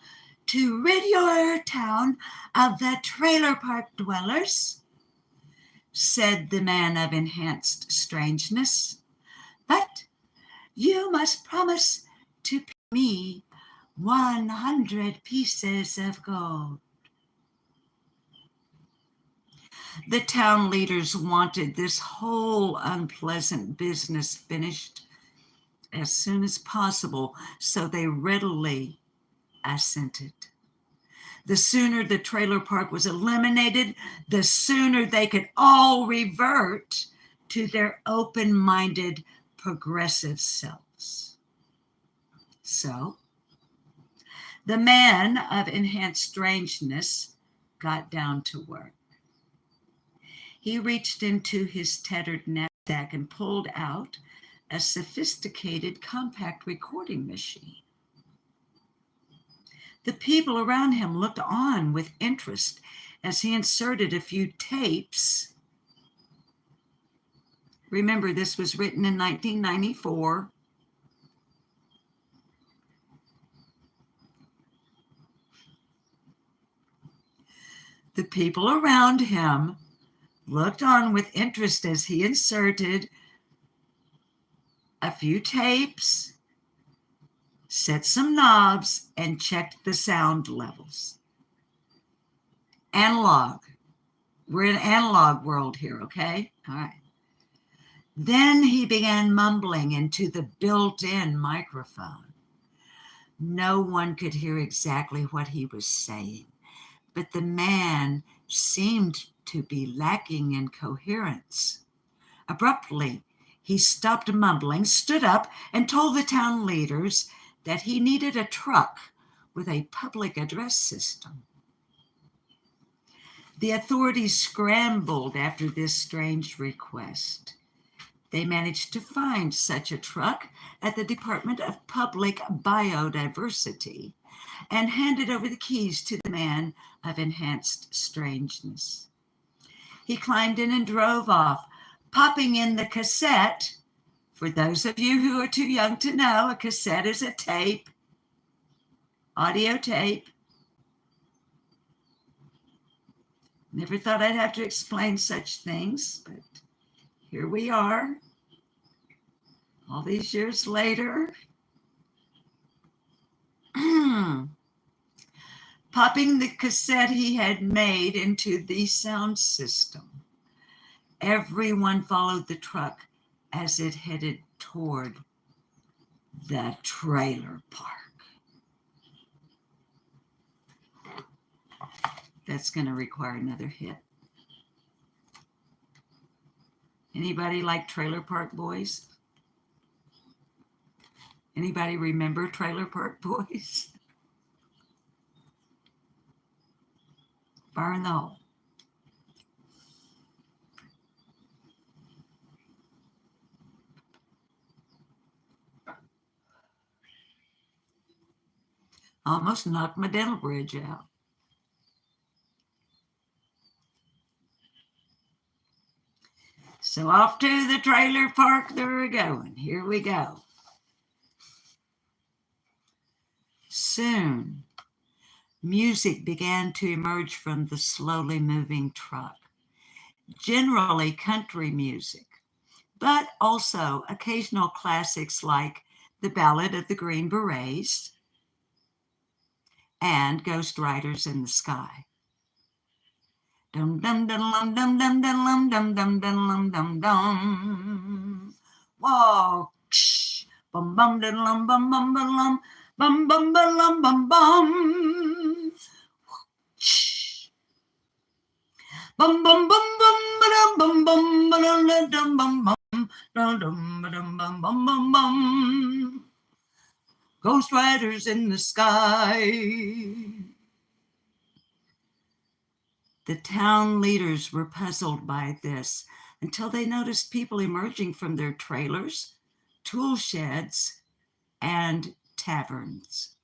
to rid your town of the trailer park dwellers, said the man of enhanced strangeness, but you must promise to pay me 100 pieces of gold. The town leaders wanted this whole unpleasant business finished as soon as possible, so they readily assented. The sooner the trailer park was eliminated, the sooner they could all revert to their open-minded, progressive selves. So, the man of enhanced strangeness got down to work. He reached into his tattered knapsack and pulled out a sophisticated compact recording machine. The people around him looked on with interest as he inserted a few tapes. Remember, this was written in 1994. The people around him looked on with interest as he inserted a few tapes, set some knobs, and checked the sound levels. Analog. We're in an analog world here, okay? All right. Then he began mumbling into the built-in microphone. No one could hear exactly what he was saying, but the man seemed to be lacking in coherence. Abruptly, he stopped mumbling, stood up, and told the town leaders that he needed a truck with a public address system. The authorities scrambled after this strange request. They managed to find such a truck at the Department of Public Biodiversity and handed over the keys to the man of enhanced strangeness. He climbed in and drove off, popping in the cassette. For those of you who are too young to know, a cassette is a tape, audio tape. Never thought I'd have to explain such things, but here we are, all these years later. Popping the cassette he had made into the sound system. Everyone followed the truck as it headed toward the trailer park. That's going to require another hit. Anybody like Trailer Park Boys? Anybody remember Trailer Park Boys? Fire in the hole. Almost knocked my dental bridge out. So off to the trailer park they're going. Here we go. Soon, music began to emerge from the slowly moving truck. Generally country music, but also occasional classics like The Ballad of the Green Berets and Ghost Riders in the Sky. Dum dum dum dum dum dum dum dum dum dum dum. Whoa! Bum bum dum bum bum bum bum bum bum bum bum. Bum bum bum bum bum bum bum bum bum bum bum bum bum. Ghost Riders in the Sky. The town leaders were puzzled by this until they noticed people emerging from their trailers, tool sheds, and taverns.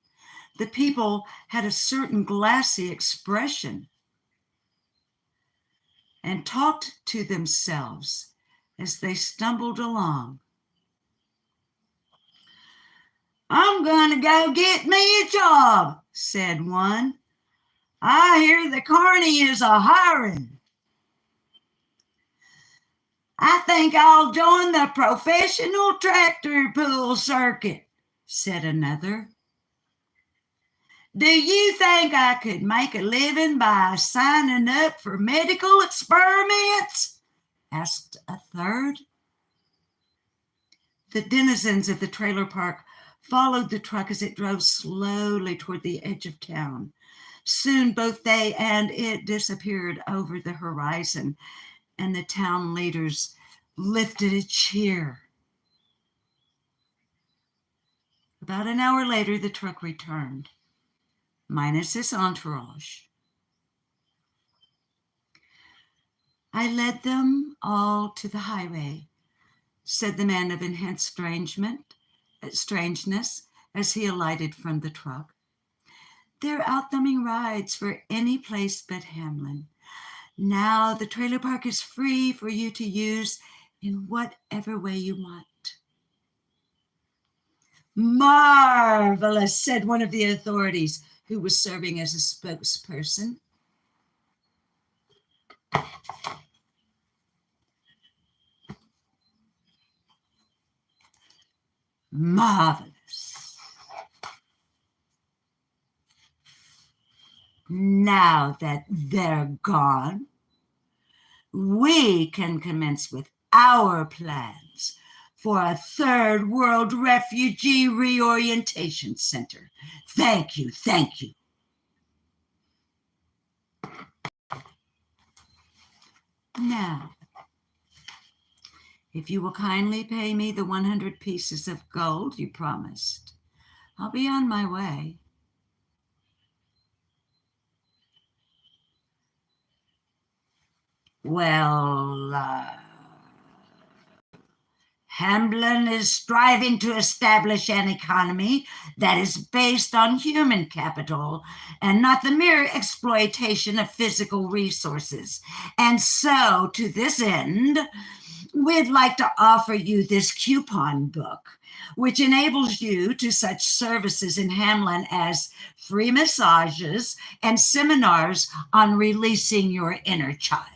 The people had a certain glassy expression and talked to themselves as they stumbled along. "I'm going to go get me a job," said one. "I hear the carney is a hiring." "I think I'll join the professional tractor pull circuit," said another. "Do you think I could make a living by signing up for medical experiments?" asked a third. The denizens of the trailer park followed the truck as it drove slowly toward the edge of town. Soon both they and it disappeared over the horizon, and the town leaders lifted a cheer. About an hour later, the truck returned, minus its entourage. "I led them all to the highway," said the man of enhanced strangeness as he alighted from the truck. "They're outdumbing rides for any place but Hamlin. Now the trailer park is free for you to use in whatever way you want." "Marvelous," said one of the authorities who was serving as a spokesperson. "Marvelous. Now that they're gone, we can commence with our plans for a third world refugee reorientation center. Thank you, thank you." "Now, if you will kindly pay me the 100 pieces of gold you promised, I'll be on my way." "Well, Hamblin is striving to establish an economy that is based on human capital and not the mere exploitation of physical resources. And so, to this end, we'd like to offer you this coupon book, which enables you to such services in Hamlin as free massages and seminars on releasing your inner child."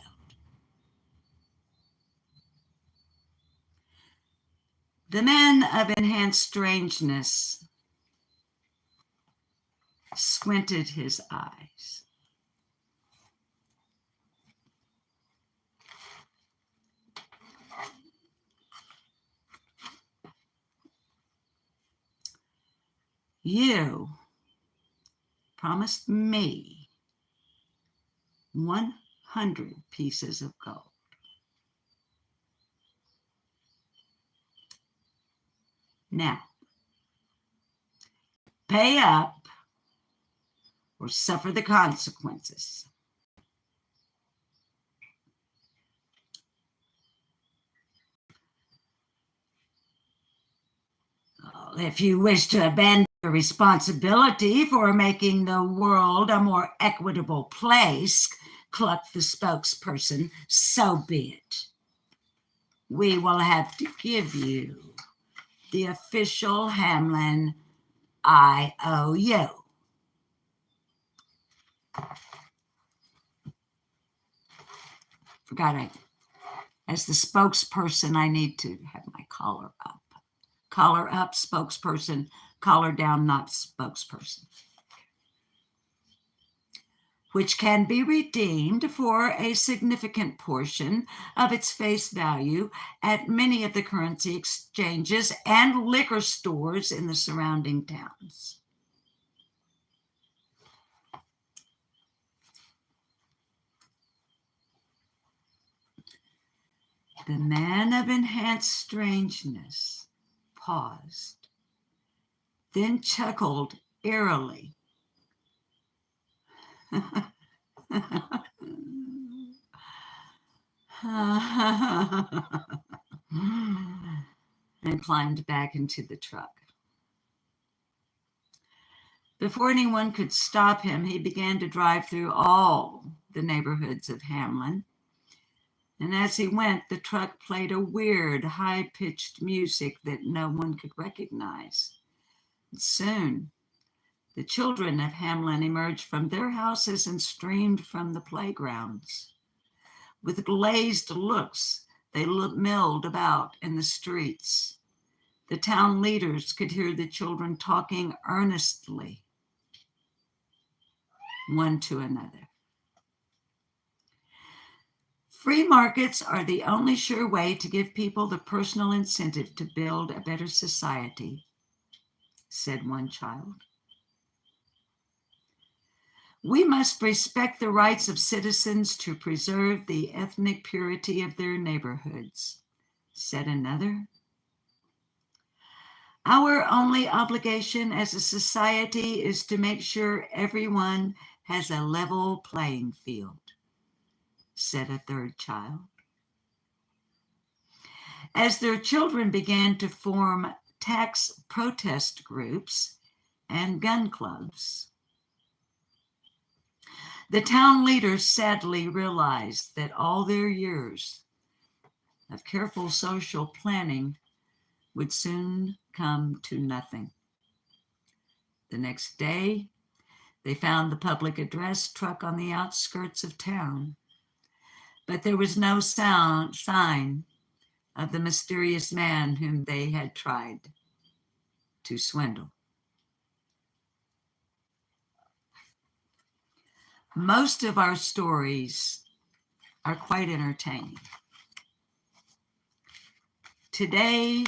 The man of enhanced strangeness squinted his eyes. "You promised me 100 pieces of gold. Now, pay up or suffer the consequences." "If you wish to abandon The responsibility for making the world a more equitable place, clucked the spokesperson, so be it. We will have to give you the official Hamlin IOU. As the spokesperson, I need to have my collar up. Collar up, spokesperson. Collar down, not spokesperson. Which can be redeemed for a significant portion of its face value at many of the currency exchanges and liquor stores in the surrounding towns. The man of enhanced strangeness paused, then chuckled eerily. And climbed back into the truck. Before anyone could stop him, he began to drive through all the neighborhoods of Hamlin. And as he went, the truck played a weird, high-pitched music that no one could recognize. And soon, the children of Hamlin emerged from their houses and streamed from the playgrounds. With glazed looks, they milled about in the streets. The town leaders could hear the children talking earnestly, one to another. Free markets are the only sure way to give people the personal incentive to build a better society, said one child. We must respect the rights of citizens to preserve the ethnic purity of their neighborhoods, said another. Our only obligation as a society is to make sure everyone has a level playing field, said a third child. As their children began to form tax protest groups and gun clubs, the town leaders sadly realized that all their years of careful social planning would soon come to nothing. The next day, they found the public address truck on the outskirts of town, but there was no sign of the mysterious man whom they had tried to swindle. Most of our stories are quite entertaining. Today,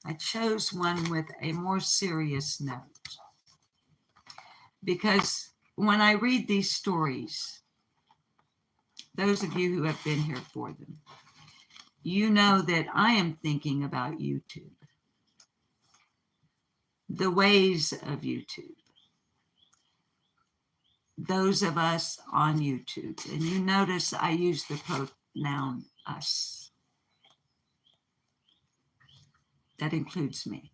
I chose one with a more serious note, because when I read these stories, those of you who have been here for them, you know that I am thinking about YouTube, the ways of YouTube, those of us on YouTube. And you notice I use the pronoun us. That includes me.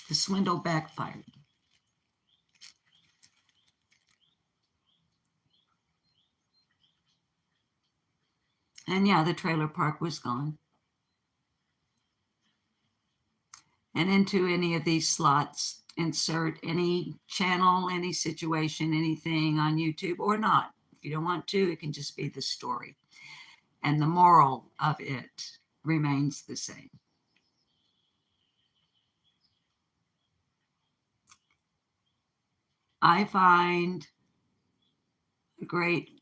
The swindle backfired. And yeah, the trailer park was gone. And into any of these slots, insert any channel, any situation, anything on YouTube or not. If you don't want to, it can just be the story. And the moral of it remains the same. I find a great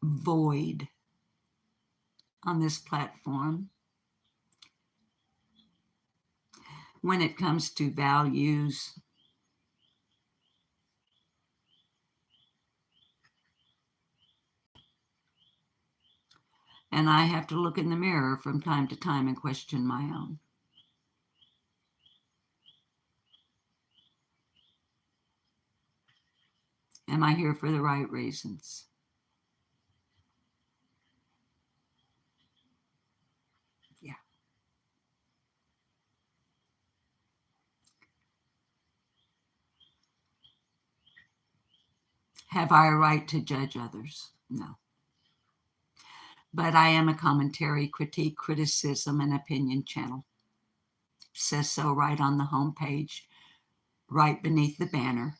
void on this platform when it comes to values, and I have to look in the mirror from time to time and question my own. Am I here for the right reasons? Have I a right to judge others? No. But I am a commentary, critique, criticism, and opinion channel. Says so right on the homepage, right beneath the banner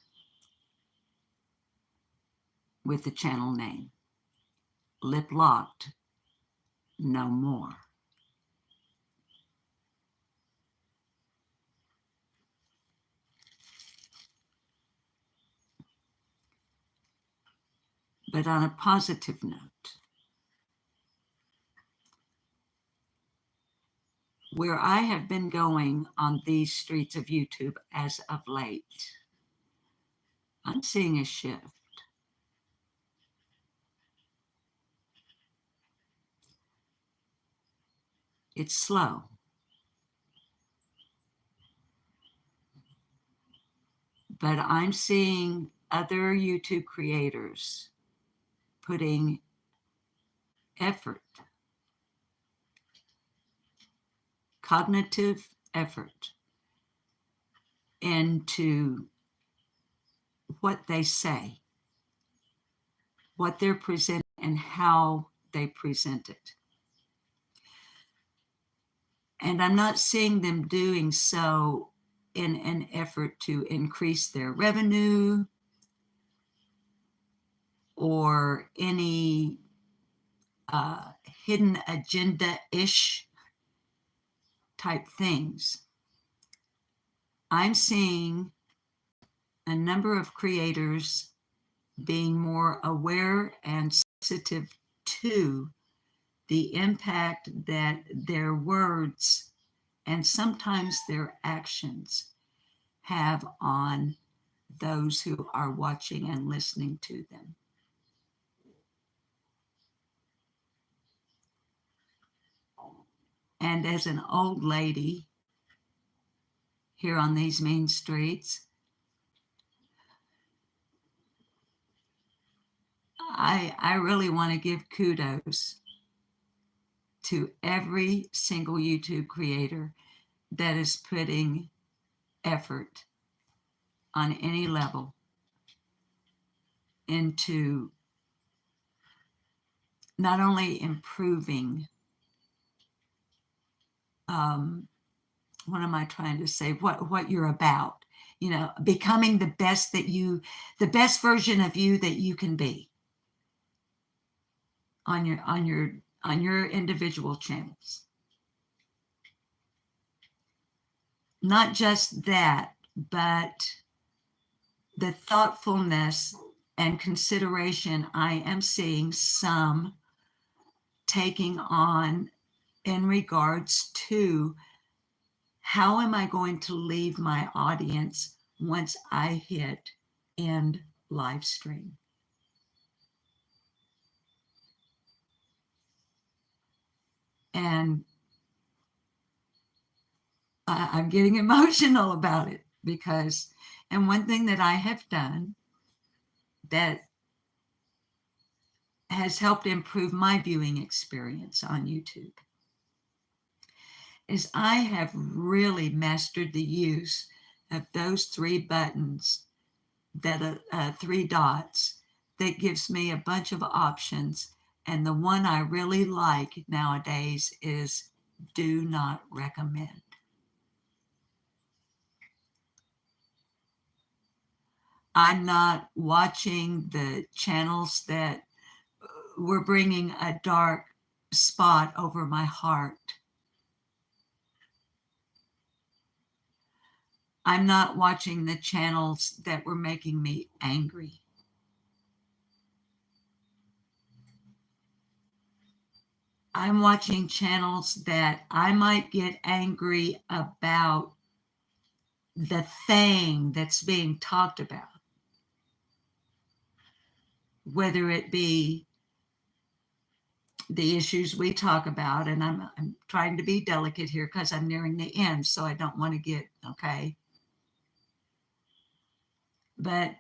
with the channel name. Lip locked, no more. But on a positive note, where I have been going on these streets of YouTube as of late, I'm seeing a shift. It's slow, but I'm seeing other YouTube creators putting effort, cognitive effort into what they say, what they're presenting, and how they present it. And I'm not seeing them doing so in an effort to increase their revenue or any hidden agenda-ish type things. I'm seeing a number of creators being more aware and sensitive to the impact that their words and sometimes their actions have on those who are watching and listening to them. And as an old lady here on these main streets, I really want to give kudos to every single YouTube creator that is putting effort on any level into not only improving, what am I trying to say? What you're about, becoming the best version of you that you can be on your individual channels. Not just that, but the thoughtfulness and consideration I am seeing some taking on in regards to how am I going to leave my audience once I hit end live stream. And I'm getting emotional about it because, and one thing that I have done that has helped improve my viewing experience on YouTube is I have really mastered the use of those three buttons, that three dots, that gives me a bunch of options. And the one I really like nowadays is do not recommend. I'm not watching the channels that were bringing a dark spot over my heart. I'm not watching the channels that were making me angry. I'm watching channels that I might get angry about the thing that's being talked about, whether it be the issues we talk about, and I'm trying to be delicate here because I'm nearing the end, so I don't want to get, okay. But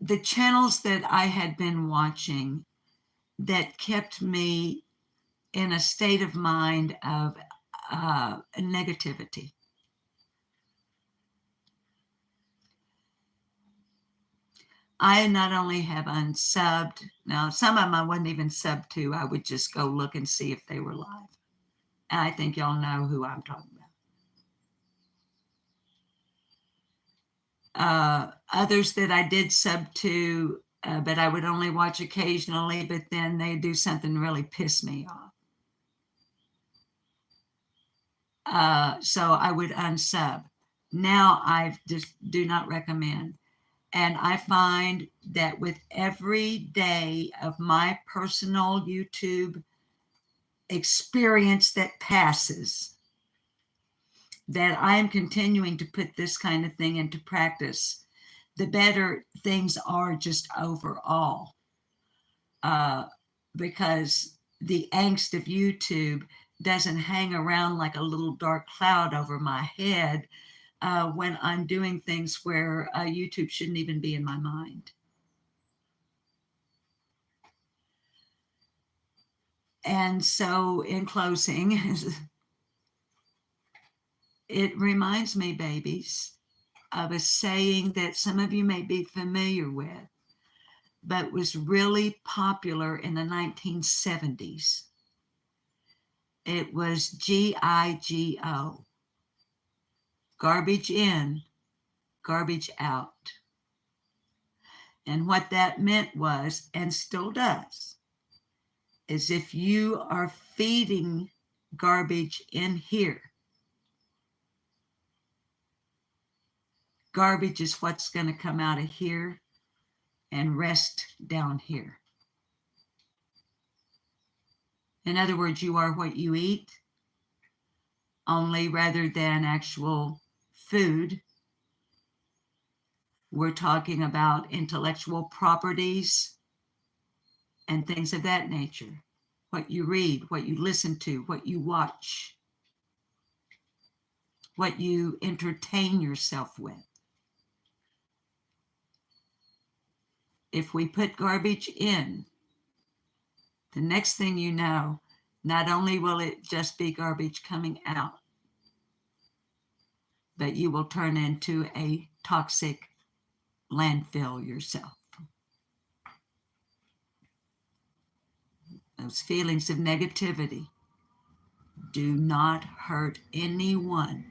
the channels that I had been watching that kept me in a state of mind of negativity. I not only have unsubbed, now some of them I wouldn't even sub to, I would just go look and see if they were live. And I think y'all know who I'm talking about. Others that I did sub to, but I would only watch occasionally, but then they do something to really piss me off. So I would unsub. Now I just do not recommend. And I find that with every day of my personal YouTube experience that passes, that I am continuing to put this kind of thing into practice, the better things are just overall. Because the angst of YouTube doesn't hang around like a little dark cloud over my head when I'm doing things where YouTube shouldn't even be in my mind. And so, in closing, it reminds me, babies, of a saying that some of you may be familiar with, but was really popular in the 1970s. It was GIGO, garbage in, garbage out. And what that meant was, and still does, is if you are feeding garbage in here, garbage is what's going to come out of here and rest down here. In other words, you are what you eat, only rather than actual food, we're talking about intellectual properties and things of that nature. What you read, what you listen to, what you watch, what you entertain yourself with. If we put garbage in, the next thing you know, not only will it just be garbage coming out, but you will turn into a toxic landfill yourself. Those feelings of negativity do not hurt anyone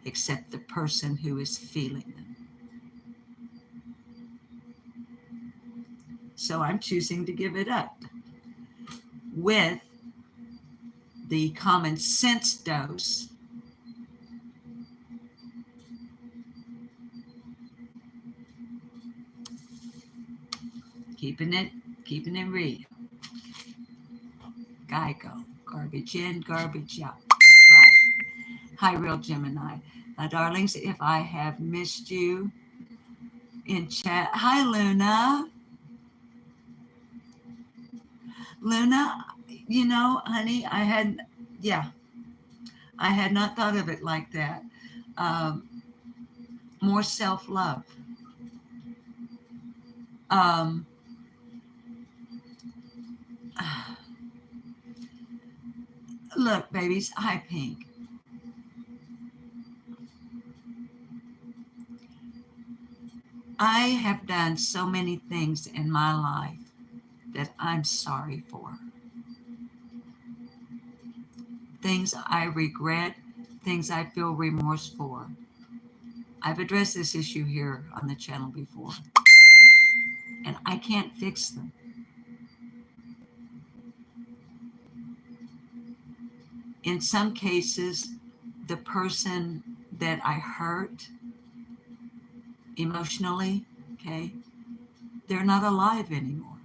except the person who is feeling them. So I'm choosing to give it up with the common sense dose keeping it real. Geico, garbage in, garbage out. That's right. Hi, Real Gemini. Now, darlings, if I have missed you in chat, hi, Luna. Luna, you know, honey, I had not thought of it like that. More self-love. Look, babies, hi, Pink. I have done so many things in my life that I'm sorry for. Things I regret, things I feel remorse for. I've addressed this issue here on the channel before, and I can't fix them. In some cases, the person that I hurt emotionally, okay, they're not alive anymore.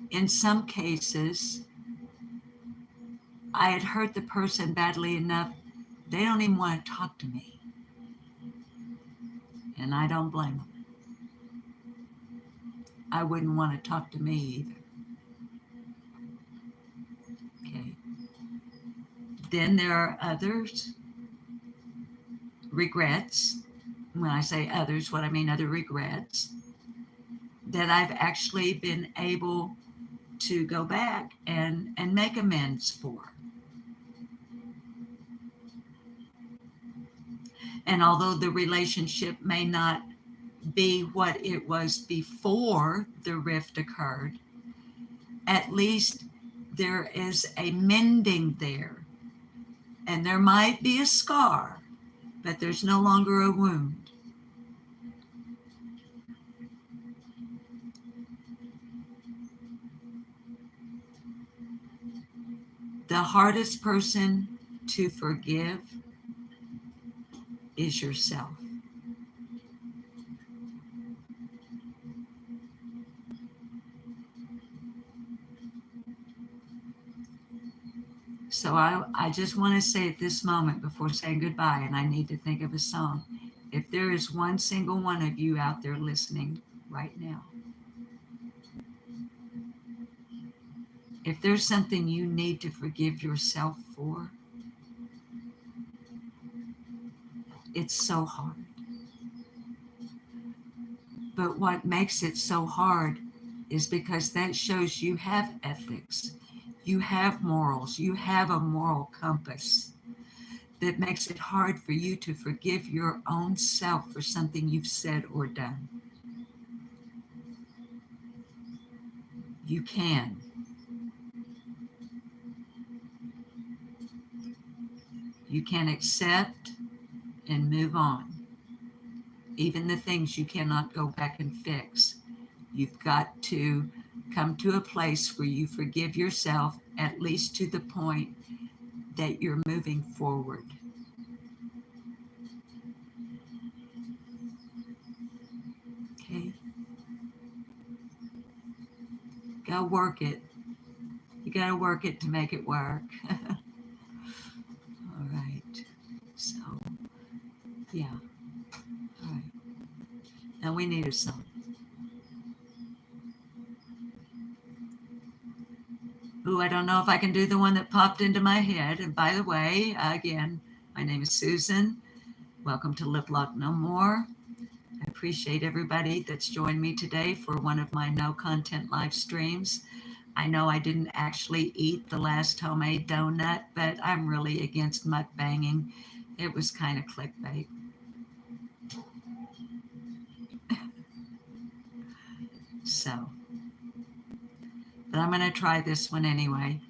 In some cases, I had hurt the person badly enough, they don't even want to talk to me. And I don't blame them. I wouldn't want to talk to me either. Okay. Then there are others, regrets. when I say others, what I mean other regrets, that I've actually been able to go back and make amends for. And although the relationship may not be what it was before the rift occurred, at least there is a mending there. And there might be a scar, but there's no longer a wound. The hardest person to forgive is yourself. So I just want to say at this moment before saying goodbye, and I need to think of a song, if there is one single one of you out there listening right now, if there's something you need to forgive yourself for, it's so hard. But what makes it so hard is because that shows you have ethics, you have morals, you have a moral compass that makes it hard for you to forgive your own self for something you've said or done. You can. You can accept and move on. Even the things you cannot go back and fix. You've got to come to a place where you forgive yourself, at least to the point that you're moving forward. Okay? Go work it. You got to work it to make it work. All right. So, yeah. All right. Now we need a song. Ooh, I don't know if I can do the one that popped into my head. And by the way, again, my name is Susan. Welcome to Lip Lock No More. I appreciate everybody that's joined me today for one of my no content live streams. I know I didn't actually eat the last homemade donut, but I'm really against mukbanging. It was kind of clickbait. So, but I'm going to try this one anyway.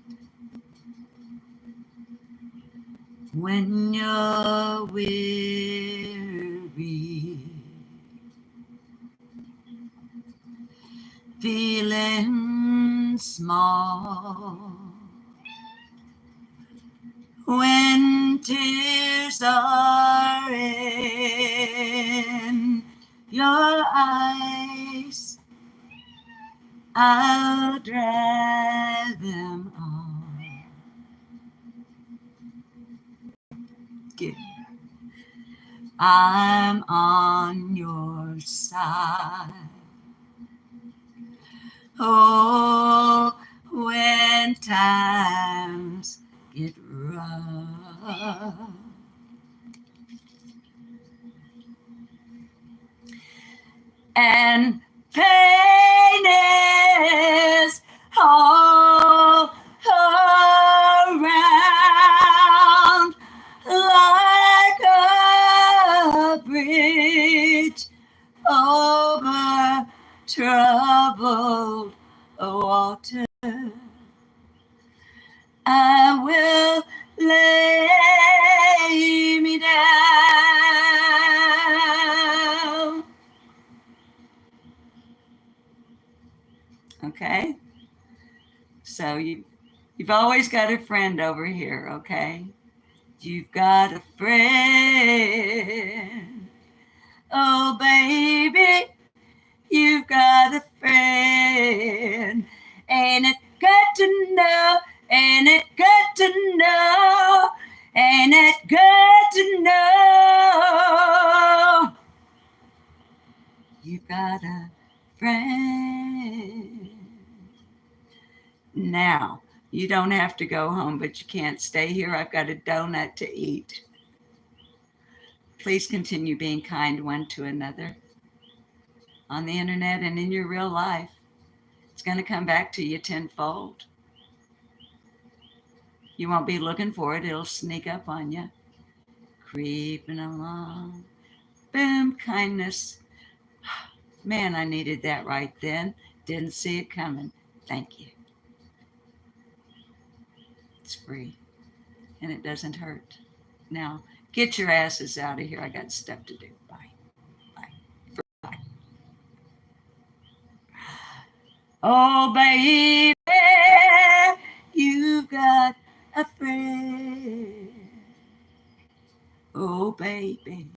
When you're weary, feeling small, when tears are in your eyes, I'll dry them all. Get I'm on your side. Oh, when times get rough. And pain is all around like a bridge over troubled water. I will lay me down. Okay? So you've always got a friend over here, okay? You've got a friend. Oh, baby, you've got a friend. Ain't it good to know? Ain't it good to know? Ain't it good to know? You've got a friend. Now, you don't have to go home, but you can't stay here. I've got a donut to eat. Please continue being kind one to another on the internet and in your real life. It's going to come back to you tenfold. You won't be looking for it. It'll sneak up on you. Creeping along. Boom, kindness. Man, I needed that right then. Didn't see it coming. Thank you. It's free and it doesn't hurt. Now, get your asses out of here. I got stuff to do. Bye. Bye. Oh, baby, you've got a friend. Oh, baby.